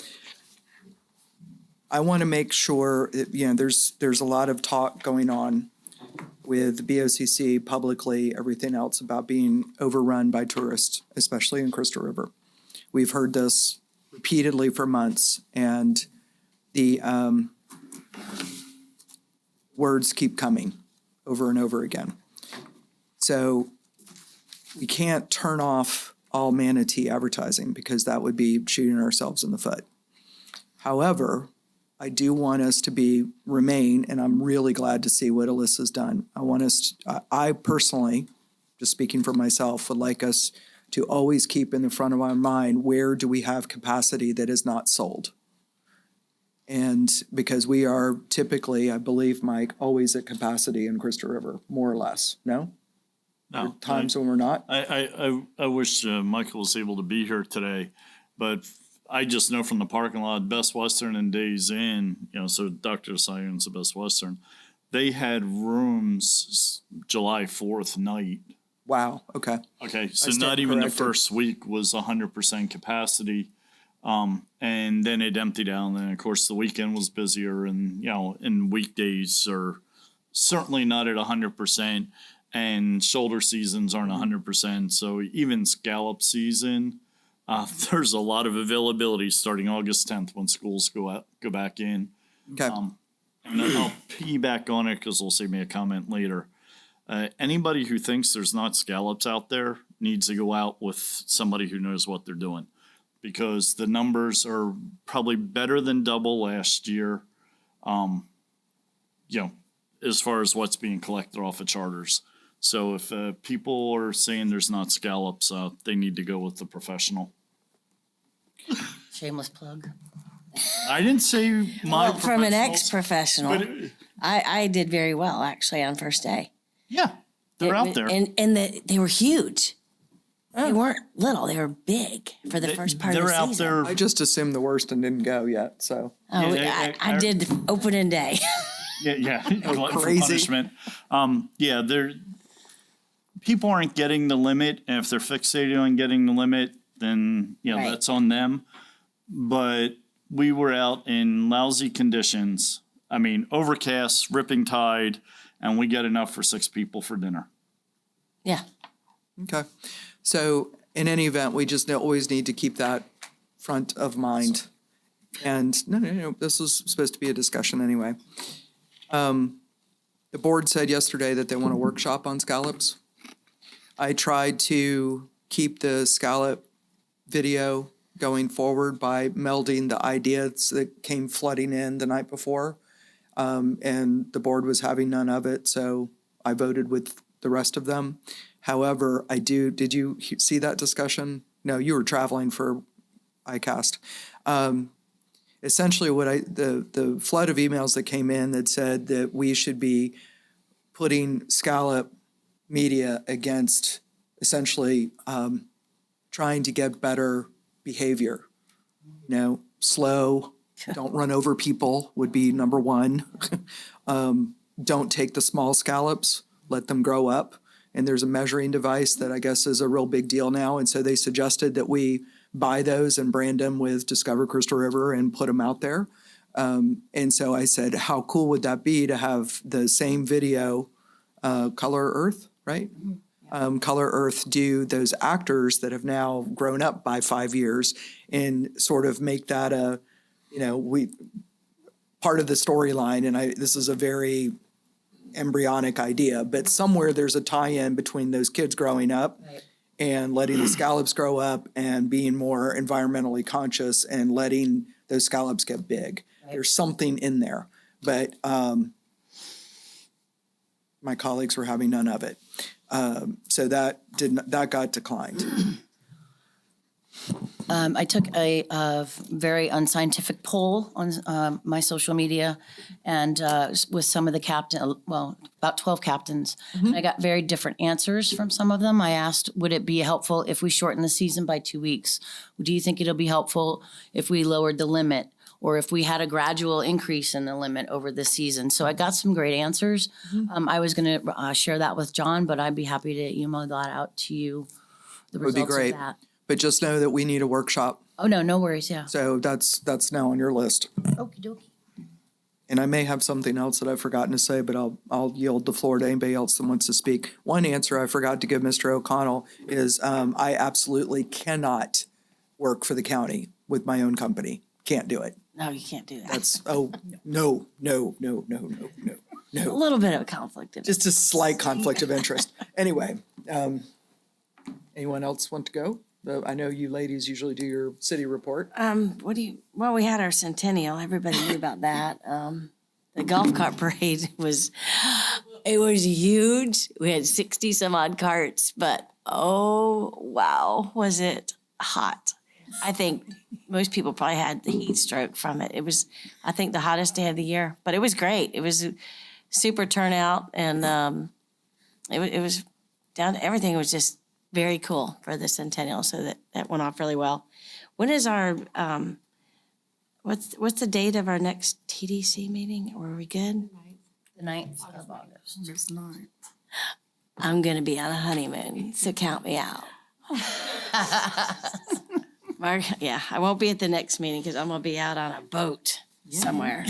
I want to make sure, there's a lot of talk going on with the BOCC publicly, everything else about being overrun by tourists, especially in Crystal River. We've heard this repeatedly for months, and the words keep coming over and over again. So we can't turn off all manatee advertising because that would be shooting ourselves in the foot. However, I do want us to remain, and I'm really glad to see what Alyssa's done. I personally, just speaking for myself, would like us to always keep in the front of our mind, where do we have capacity that is not sold? And because we are typically, I believe, Mike, always at capacity in Crystal River, more or less, no? There are times when we're not? I wish Michael was able to be here today, but I just know from the parking lot, Best Western and Days Inn, so Dr. Sion's the Best Western, they had rooms July 4th night. Wow, okay. Okay, so stand not even the corrected. first week was 100% capacity. And then it emptied out, and then of course the weekend was busier, and and weekdays are certainly not at 100%, and shoulder seasons aren't 100%. So even scallop season, There's a lot of availability starting August 10th when schools go back in. Okay. And then I'll piggyback on it because they'll save me a comment later. Anybody who thinks there's not scallops out there needs to go out with somebody who knows what they're doing, because the numbers are probably better than double last year. As far as what's being collected off of charters. So if people are saying there's not scallops, they need to go with the professional. Shameless plug. I didn't say my Well, from an professionals, ex-professional, but I did very well actually on first day. yeah, they're out there. And they were huge. They weren't little, they were big for the first part of the They're out season. there. I just assumed the worst and didn't go yet, so. Oh, Yeah, I did opening day. Yeah, glutton for crazy. punishment. They're people aren't getting the limit, and if they're fixated on getting the limit, then Right. that's on them. But we were out in lousy conditions. I mean, overcast, ripping tide, and we get enough for 6 people for dinner. Yeah. Okay. So in any event, we just always need to keep that front of mind. And no, this was supposed to be a discussion anyway. The board said yesterday that they want a workshop on scallops. I tried to keep the scallop video going forward by melding the ideas that came flooding in the night before. And the board was having none of it, so I voted with the rest of them. However, did you see that discussion? No, you were traveling for ICAST. Essentially the flood of emails that came in that said that we should be putting scallop media against essentially trying to get better behavior. Slow, don't run over people would be number one. Don't take the small scallops, let them grow up. And there's a measuring device that I guess is a real big deal now. And so they suggested that we buy those and brand them with Discover Crystal River and put them out there. And so I said, how cool would that be to have the same video, Color Earth, right? Color Earth do those actors that have now grown up by 5 years and sort of make that part of the storyline. And this is a very embryonic idea, but somewhere there's a tie-in between those kids growing up and letting the scallops grow up and being more environmentally conscious and letting those scallops get big. There's something in there, but my colleagues were having none of it. So that got declined. I took a very unscientific poll on my social media and with some of the about 12 captains. And I got very different answers from some of them. I asked, would it be helpful if we shorten the season by 2 weeks? Do you think it'll be helpful if we lowered the limit or if we had a gradual increase in the limit over the season? So I got some great answers. I was going to share that with John, but I'd be happy to email that out to you, the Would be results great. of that. But just know that we need a workshop. Oh, no worries, yeah. So that's now on your list. Okie dokie. And I may have something else that I've forgotten to say, but I'll yield the floor to anybody else that wants to speak. One answer I forgot to give Mr. O'Connell is I absolutely cannot work for the county with my own company. Can't do it. No, you can't do that. That's, no. A little bit of a conflict of Just a slight conflict of interest. Anyway, anyone else want to go? I know you ladies usually do your city report. Well, we had our centennial. Everybody knew about that. The golf cart parade was huge. We had 60 some odd carts, but oh, wow, was it hot. I think most people probably had the heat stroke from it. It was, I think, the hottest day of the year, but it was great. It was a super turnout and it was down, everything was just very cool for the centennial, so that went off really well. When is our, what's the date of our next TDC meeting? Are we good? The 9th of August. I'm going to be on a honeymoon, so count me out. Mark, yeah, I won't be at the next meeting because I'm going to be out on a boat somewhere.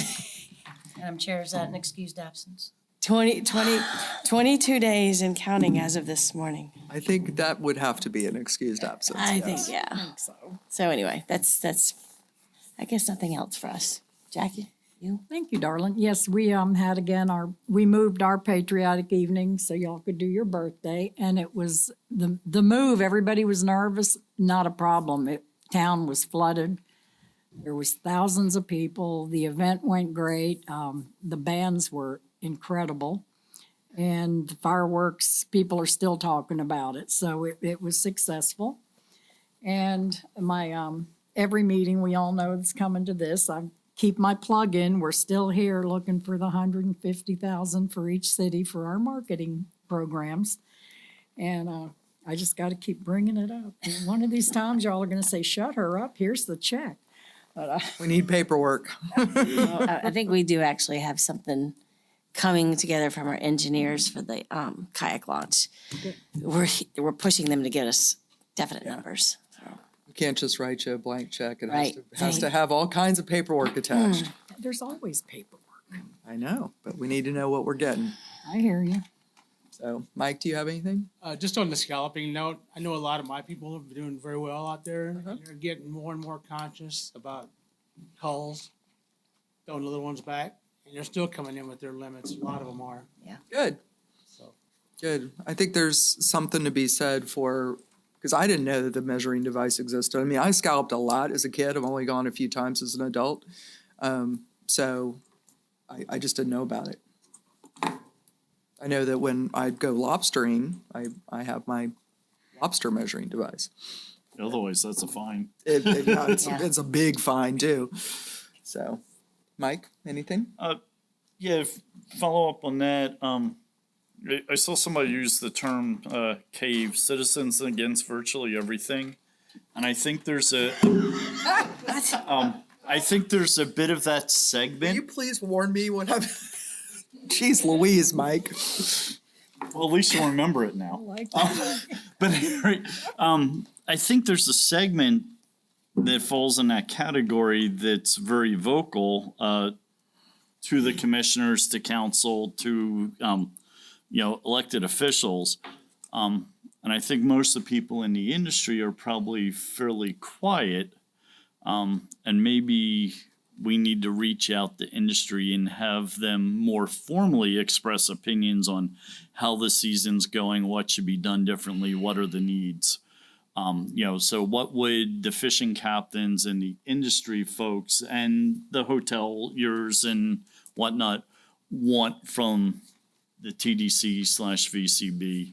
Madam Chair, is that an excused absence? 22 days and counting as of this morning. I think that would have to be an excused absence. I think, yes. yeah. So anyway, that's, I guess nothing else for us. Jackie, you? Thank you, darling. Yes, we had again we moved our patriotic evening so y'all could do your birthday, and it was the move. Everybody was nervous, not a problem. Town was flooded. There was thousands of people. The event went great. The bands were incredible, and the fireworks. People are still talking about it, so it was successful. And my every meeting, we all know it's coming to this. I keep my plug in. We're still here looking for the 150,000 for each city for our marketing programs. And I just got to keep bringing it up. And one of these times, y'all are going to say, shut her up. Here's the check. But We need paperwork. I think we do actually have something coming together from our engineers for the kayak launch. We're pushing them to get us definite numbers. So. We can't just write you a blank check. It Right. has to have all kinds of paperwork attached. there's always paperwork. I know, but we need to know what we're getting. I hear you. So, Mike, do you have anything? Just on the scalloping note, I know a lot of my people have been doing very well out there. They're getting more and more conscious about culls, throwing the little ones back, and they're still coming in with their limits. A lot of them are. Good. So Good. I think there's something to be said for, because I didn't know that the measuring device existed. I mean, I scalloped a lot as a kid. I've only gone a few times as an adult. So I just didn't know about it. I know that when I go lobstering, I have my lobster measuring device. Otherwise, that's a fine. It's a big fine too. So, Mike, anything? Follow up on that. I saw somebody use the term cave citizens against virtually everything, and I think there's a I think there's a bit of that segment. Can you please warn me when I'm? Jeez Louise, Mike. Well, at least you'll remember it now. But I think there's a segment that falls in that category that's very vocal to the commissioners, to council, to elected officials. And I think most of the people in the industry are probably fairly quiet. And maybe we need to reach out to industry and have them more formally express opinions on how the season's going, what should be done differently, what are the needs. So what would the fishing captains and the industry folks and the hoteliers and whatnot want from the TDC/VCB,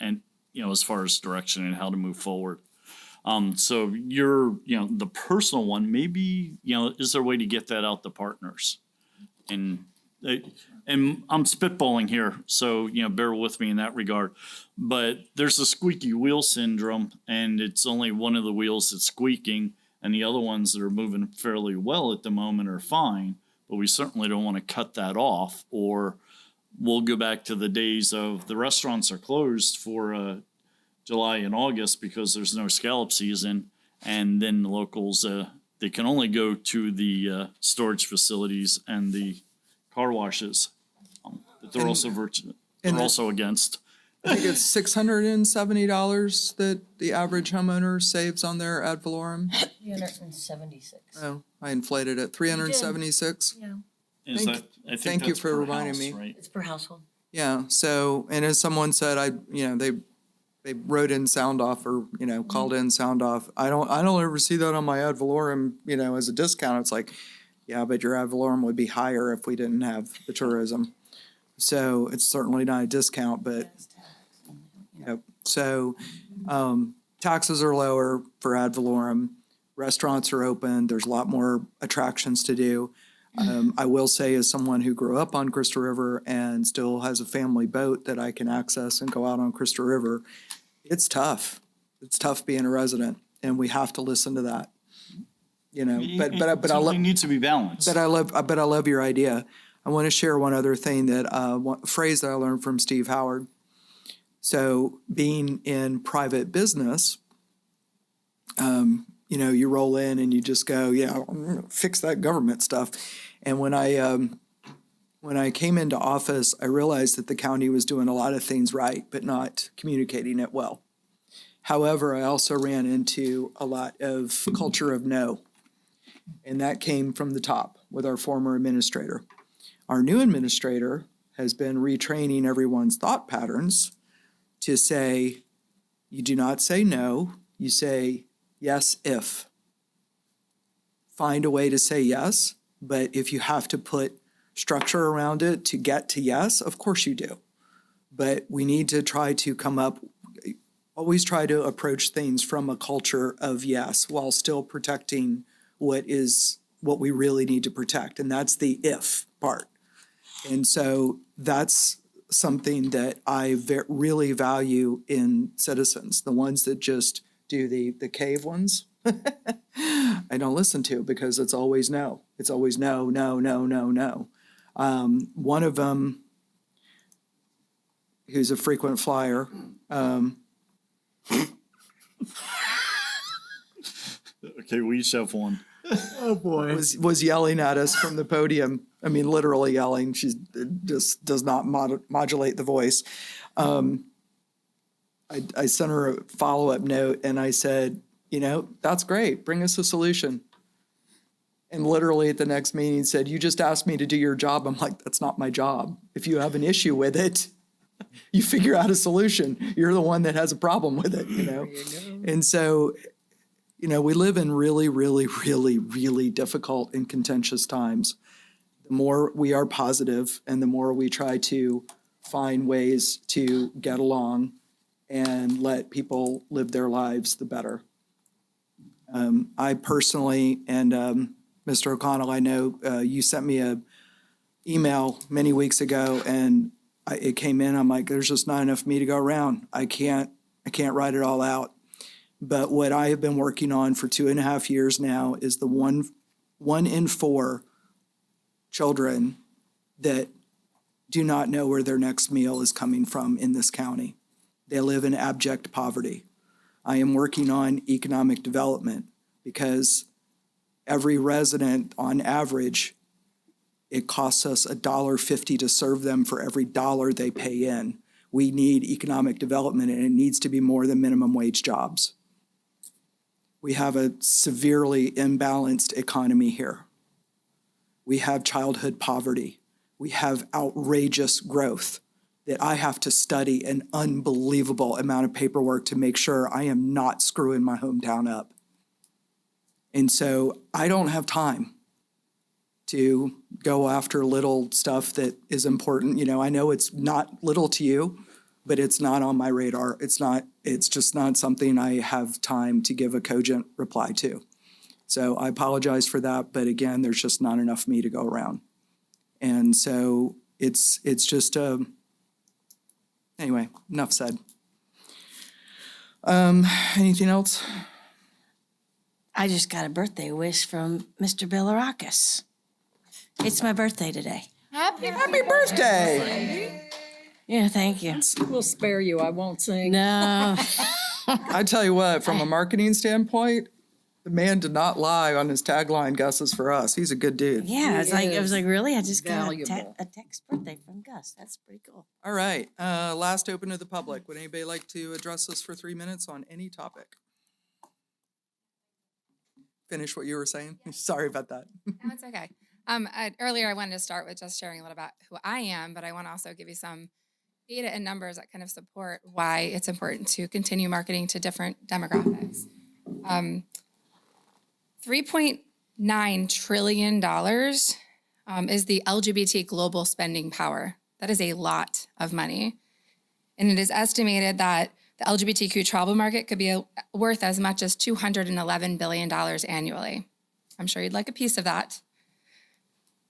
and as far as direction and how to move forward. So the personal one, maybe, is there a way to get that out to partners? And I'm spitballing here, so, bear with me in that regard. But there's a squeaky wheel syndrome, and it's only one of the wheels that's squeaking, and the other ones that are moving fairly well at the moment are fine. But we certainly don't want to cut that off, or we'll go back to the days of the restaurants are closed for July and August because there's no scallop season, and then the locals they can only go to the storage facilities and the car washes. But they're also also against. I think it's $670 that the average homeowner saves on their ad valorem. 376. Oh, I inflated it. 376. Yeah. Is Thank- that, I think thank you that's for per reminding house, me. right? It's per household. Yeah. So, and as someone said, they wrote in sound off or called in sound off. I don't ever see that on my ad valorem as a discount. It's like, yeah, but your ad valorem would be higher if we didn't have the tourism. So it's certainly not a discount, but so taxes are lower for ad valorem. Restaurants are open. There's a lot more attractions to do. I will say, as someone who grew up on Crystal River and still has a family boat that I can access and go out on Crystal River, it's tough. It's tough being a resident, and we have to listen to that. But I love needs to be balanced. But I love your idea. I want to share one other thing phrase that I learned from Steve Howard. So, being in private business, you roll in and you just go, fix that government stuff. And when I when I came into office, I realized that the county was doing a lot of things right, but not communicating it well. However, I also ran into a lot of culture of no, and that came from the top with our former administrator. Our new administrator has been retraining everyone's thought patterns to say, you do not say no, you say yes if. Find a way to say yes, but if you have to put structure around it to get to yes, of course you do. But we need to try to always try to approach things from a culture of yes, while still protecting what we really need to protect, and that's the if part. And so that's something that I really value in citizens, the ones that just do the cave ones. I don't listen to because it's always no. It's always no, no, no, no, no. One of them, who's a frequent flyer, Okay, we each have one. Oh, boy. was yelling at us from the podium. I mean, literally yelling. She just does not modulate the voice. I sent her a follow-up note and I said, that's great. Bring us a solution. And literally at the next meeting said, you just asked me to do your job. I'm like, that's not my job. If you have an issue with it, you figure out a solution. You're the one that has a problem with it, And so, we live in really, really, really, really difficult and contentious times. The more we are positive and the more we try to find ways to get along and let people live their lives, the better. I personally, and Mr. O'Connell, I know you sent me a email many weeks ago and it came in, I'm like, there's just not enough me to go around. I can't write it all out. But what I have been working on for 2.5 years now is the one in 4 children that do not know where their next meal is coming from in this county. They live in abject poverty. I am working on economic development because every resident, on average, it costs us $1.50 to serve them for every dollar they pay in. We need economic development, and it needs to be more than minimum wage jobs. We have a severely imbalanced economy here. We have childhood poverty. We have outrageous growth that I have to study an unbelievable amount of paperwork to make sure I am not screwing my hometown up. And so I don't have time to go after little stuff that is important. I know it's not little to you, but it's not on my radar. It's just not something I have time to give a cogent reply to. So I apologize for that, but again, there's just not enough me to go around. And so it's just anyway, enough said. Anything else? I just got a birthday wish from Mr. Bilirakis. It's my birthday today. Happy Birthday! Yeah, thank you. We'll spare you. I won't sing. No. I tell you what, from a marketing standpoint, the man did not lie on his tagline guesses for us. He's a good dude. Yeah, I was like, really? I just got valuable. a text birthday from Gus. That's pretty cool. All right, last open to the public. Would anybody like to address us for 3 minutes on any topic? Finish what you were saying? Sorry about that. No, it's okay. Earlier, I wanted to start with just sharing a little about who I am, but I want to also give you some data and numbers that kind of support why it's important to continue marketing to different demographics. $3.9 trillion is the LGBT global spending power. That is a lot of money. And it is estimated that the LGBTQ travel market could be worth as much as $211 billion annually. I'm sure you'd like a piece of that.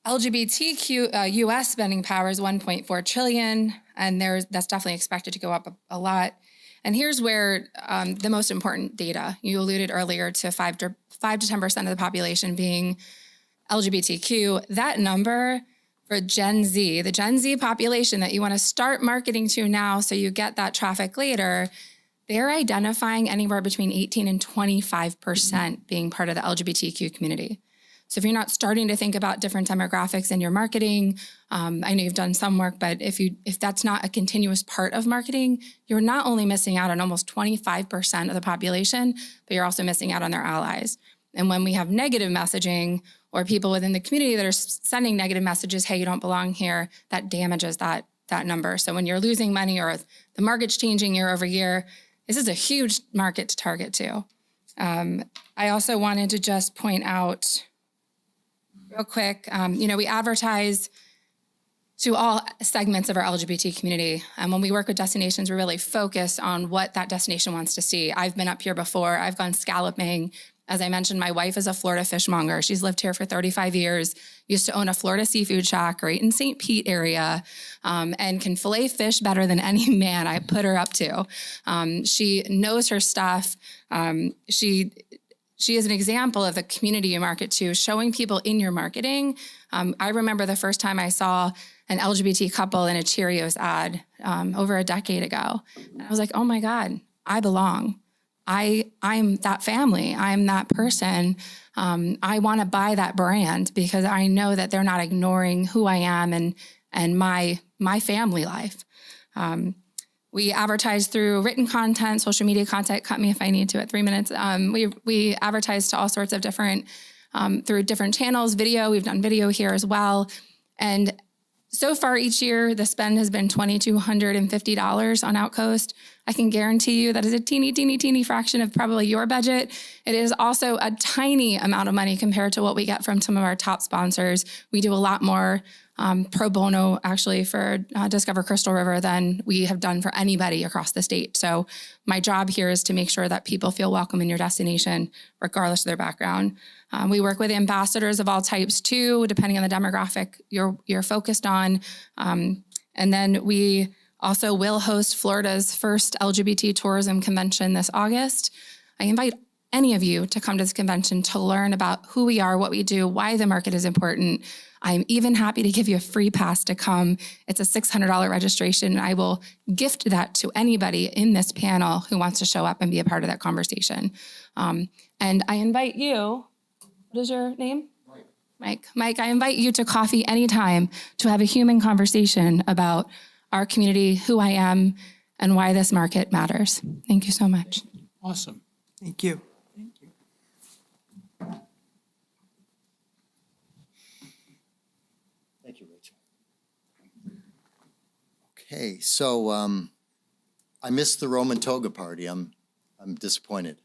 LGBTQ U.S. spending power is 1.4 trillion, and that's definitely expected to go up a lot. And here's where the most important data. You alluded earlier to 5 to 10% of the population being LGBTQ. That number for Gen Z, the Gen Z population that you want to start marketing to now so you get that traffic later, they're identifying anywhere between 18 and 25% being part of the LGBTQ community. So if you're not starting to think about different demographics in your marketing, I know you've done some work, but if that's not a continuous part of marketing, you're not only missing out on almost 25% of the population, but you're also missing out on their allies. And when we have negative messaging or people within the community that are sending negative messages, hey, you don't belong here, that damages that number. So when you're losing money or the market's changing year over year, this is a huge market to target too. I also wanted to just point out real quick, we advertise to all segments of our LGBT community. And when we work with destinations, we're really focused on what that destination wants to see. I've been up here before. I've gone scalloping. As I mentioned, my wife is a Florida fishmonger. She's lived here for 35 years, used to own a Florida seafood shack right in St. Pete area, and can fillet fish better than any man I put her up to. She knows her stuff. She is an example of the community you market to, showing people in your marketing. I remember the first time I saw an LGBT couple in a Cheerios ad over a decade ago. And I was like, oh my God, I belong. I'm that family. I'm that person. I want to buy that brand because I know that they're not ignoring who I am and my family life. We advertise through written content, social media content. Cut me if I need to at 3 minutes. We advertise to all sorts of different through different channels. Video. We've done video here as well, and so far each year, the spend has been $2,250 on Outcoast. I can guarantee you that is a teeny, teeny, teeny fraction of probably your budget. It is also a tiny amount of money compared to what we get from some of our top sponsors. We do a lot more pro bono actually for Discover Crystal River than we have done for anybody across the state. So my job here is to make sure that people feel welcome in your destination, regardless of their background. We work with ambassadors of all types too, depending on the demographic you're focused on. And then we also will host Florida's first LGBT tourism convention this August. I invite any of you to come to this convention to learn about who we are, what we do, why the market is important. I'm even happy to give you a free pass to come. It's a $600 registration, and I will gift that to anybody in this panel who wants to show up and be a part of that conversation. And I invite you, what is your name? Mike, I invite you to coffee anytime to have a human conversation about our community, who I am, and why this market matters. Thank you so much. Awesome. Thank you. Thank you, Rachel. Okay, so I missed the Roman toga party. I'm disappointed.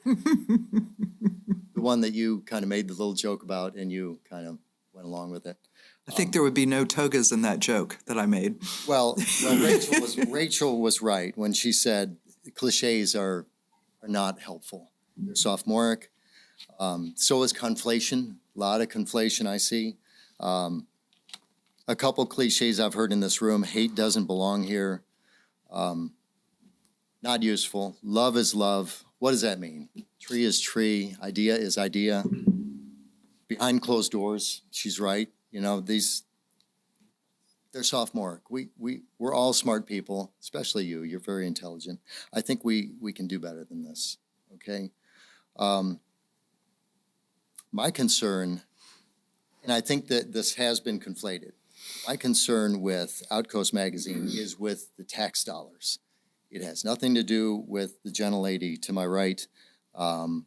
The one that you kind of made the little joke about and you kind of went along with it. I think there would be no togas in that joke that I made. Well, Rachel was right when she said cliches are not helpful. They're sophomoric. So is conflation. A lot of conflation I see. A couple cliches I've heard in this room. Hate doesn't belong here. Not useful. Love is love. What does that mean? Tree is tree. Idea is idea. Behind closed doors, she's right. You know, they're sophomoric. We're all smart people, especially you. You're very intelligent. I think we can do better than this, okay? My concern, and I think that this has been conflated, my concern with Outcoast Magazine is with the tax dollars. It has nothing to do with the gentlelady to my right. I'm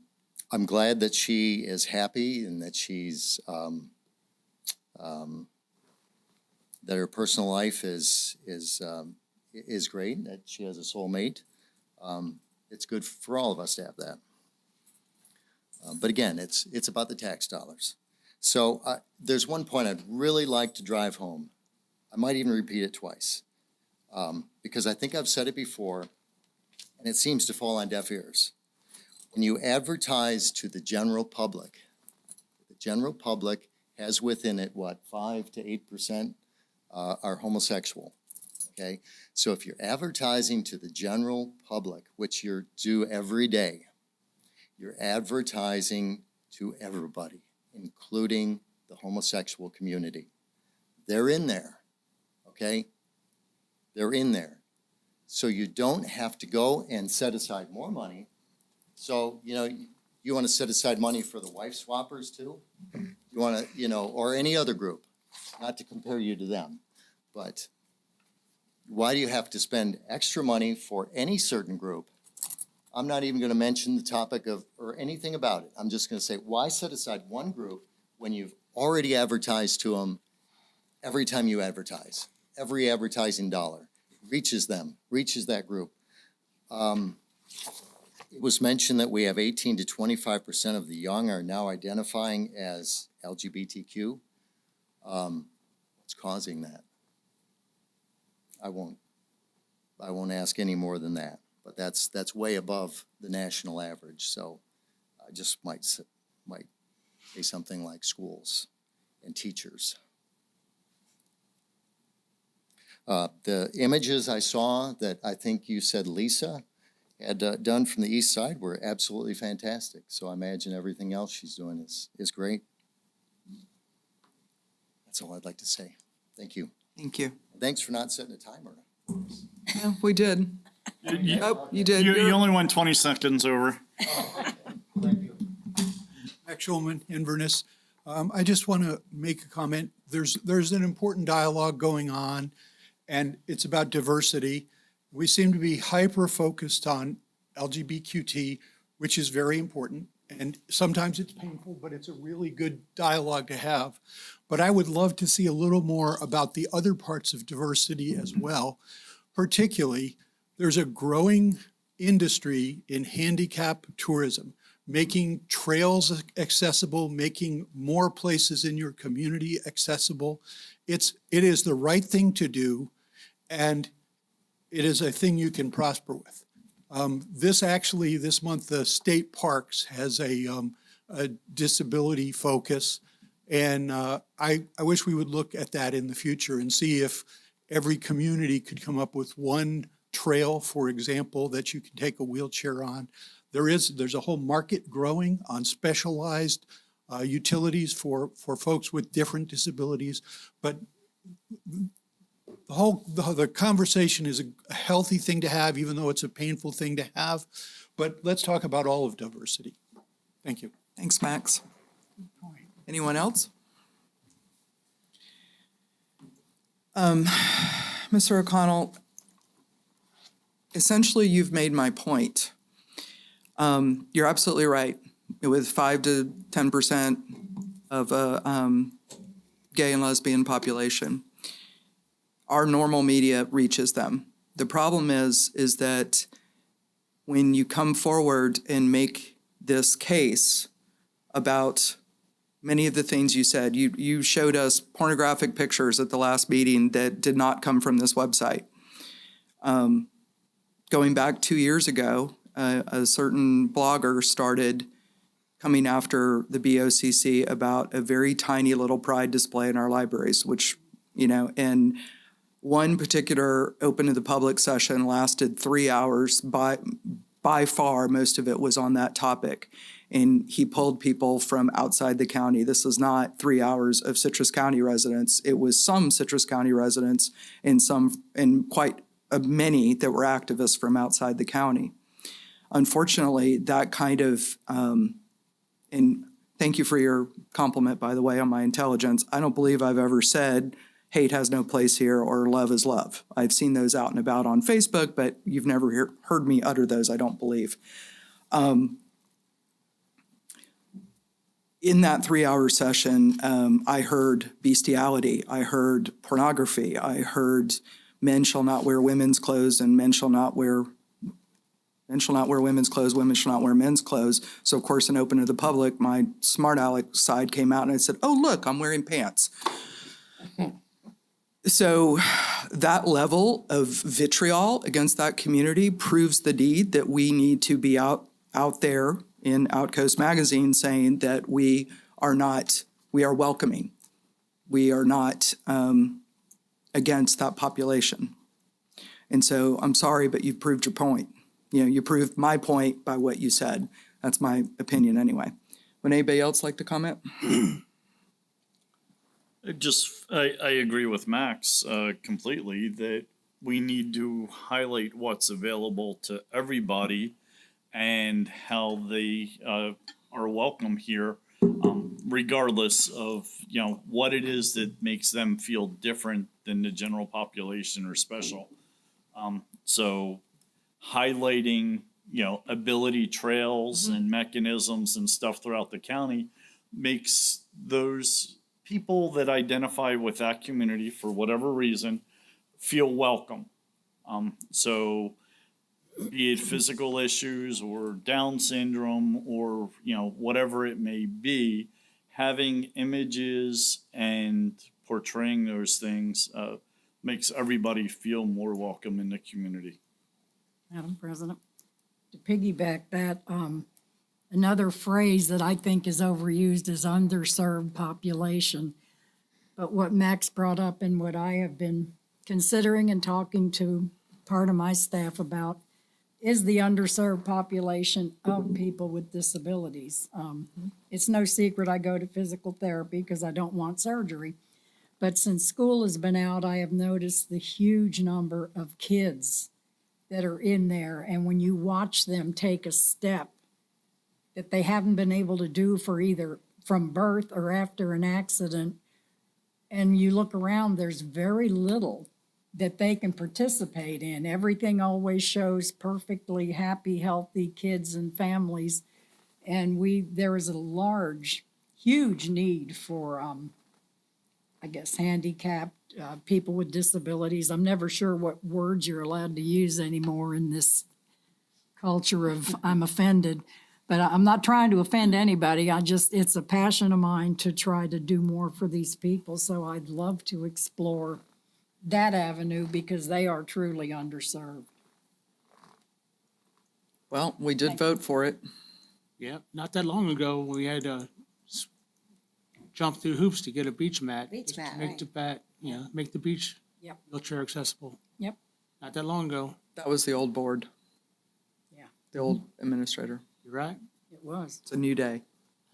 glad that she is happy and that she's that her personal life is great, that she has a soulmate. It's good for all of us to have that. But again, it's about the tax dollars. So there's one point I'd really like to drive home. I might even repeat it twice because I think I've said it before and it seems to fall on deaf ears. When you advertise to the general public has within it, 5 to 8% are homosexual, okay? So if you're advertising to the general public, which you do every day, you're advertising to everybody, including the homosexual community. They're in there, okay? They're in there. So you don't have to go and set aside more money. So, you You want to set aside money for the wife swappers too? You want to, or any other group, not to compare you to them, but why do you have to spend extra money for any certain group? I'm not even going to mention the topic of, or anything about it. I'm just going to say, why set aside one group when you've already advertised to them every time you advertise? Every advertising dollar reaches them, reaches that group. It was mentioned that we have 18 to 25% of the young are now identifying as LGBTQ. What's causing that? I won't ask any more than that, but that's way above the national average. So I just might say something like schools and teachers. The images I saw that I think you said Lisa had done from the east side were absolutely fantastic. So I imagine everything else she's doing is great. That's all I'd like to say. Thank you. Thank you. Thanks for not setting a timer. Yeah, we did. Oh, you did. You only went 20 seconds over. Max Schulman, Inverness. I just want to make a comment. There's an important dialogue going on, and it's about diversity. We seem to be hyper-focused on LGBTQT, which is very important, and sometimes it's painful, but it's a really good dialogue to have. But I would love to see a little more about the other parts of diversity as well. Particularly, there's a growing industry in handicap tourism, making trails accessible, making more places in your community accessible. It is the right thing to do, and it is a thing you can prosper with. This month, the state parks has a disability focus, and I wish we would look at that in the future and see if every community could come up with one trail, for example, that you can take a wheelchair on. There's a whole market growing on specialized utilities for folks with different disabilities, but the conversation is a healthy thing to have, even though it's a painful thing to have. But let's talk about all of diversity. Thank you. Thanks, Max. Anyone else? Mr. O'Connell, essentially you've made my point. You're absolutely right. With 5 to 10% of a gay and lesbian population, our normal media reaches them. The problem is that when you come forward and make this case about many of the things you said, you showed us pornographic pictures at the last meeting that did not come from this website. Going back 2 years ago, a certain blogger started coming after the BOCC about a very tiny little pride display in our libraries, which, and one particular open to the public session lasted 3 hours. By far, most of it was on that topic. And he pulled people from outside the county. This was not 3 hours of Citrus County residents. It was some Citrus County residents and quite many that were activists from outside the county. Unfortunately, that kind of, and thank you for your compliment, by the way, on my intelligence. I don't believe I've ever said hate has no place here or love is love. I've seen those out and about on Facebook, but you've never heard me utter those, I don't believe. In that 3 hour session, I heard bestiality, I heard pornography, I heard men shall not wear women's clothes and men shall not wear women's clothes, women shall not wear men's clothes. So of course, in open to the public, my smart aleck side came out and I said, oh, look, I'm wearing pants. So that level of vitriol against that community proves the deed that we need to be out there in Outcoast Magazine saying that we are welcoming. We are not against that population. And so I'm sorry, but you've proved your point. You proved my point by what you said. That's my opinion anyway. Would anybody else like to comment? I agree with Max completely that we need to highlight what's available to everybody and how they are welcome here, regardless of, you know, what it is that makes them feel different than the general population or special. So highlighting, you know, ability trails and mechanisms and stuff throughout the county makes those people that identify with that community for whatever reason feel welcome. So be it physical issues or Down syndrome or, you know, whatever it may be, having images and portraying those things makes everybody feel more welcome in the community. Madam President, to piggyback that, another phrase that I think is overused is underserved population. But what Max brought up and what I have been considering and talking to part of my staff about is the underserved population of people with disabilities. It's no secret I go to physical therapy because I don't want surgery. But since school has been out, I have noticed the huge number of kids that are in there. And when you watch them take a step that they haven't been able to do for either from birth or after an accident, and you look around, there's very little that they can participate in. Everything always shows perfectly happy, healthy kids and families. And there is a large, huge need for, I guess, handicapped people with disabilities. I'm never sure what words you're allowed to use anymore in this culture of I'm offended. But I'm not trying to offend anybody. It's a passion of mine to try to do more for these people. So I'd love to explore that avenue because they are truly underserved. Well, we did vote for it. Yeah, not that long ago, we had to jump through hoops to get a beach mat. Beach just to mat, make right. make the beach Yep. wheelchair accessible. Yep. Not that long ago. That was the old board. Yeah. The old administrator. You're right. It was. It's a new day.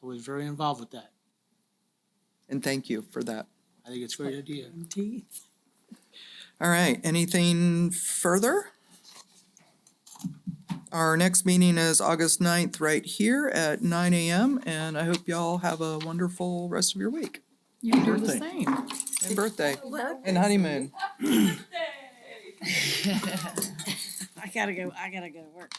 I was very involved with that. And thank you for that. I think it's a great idea. Teeth. All right, anything further? Our next meeting is August 9th right here at 9 a.m. And I hope y'all have a wonderful rest of your week You do the Birthday. same. and birthday and honeymoon. I gotta go to work.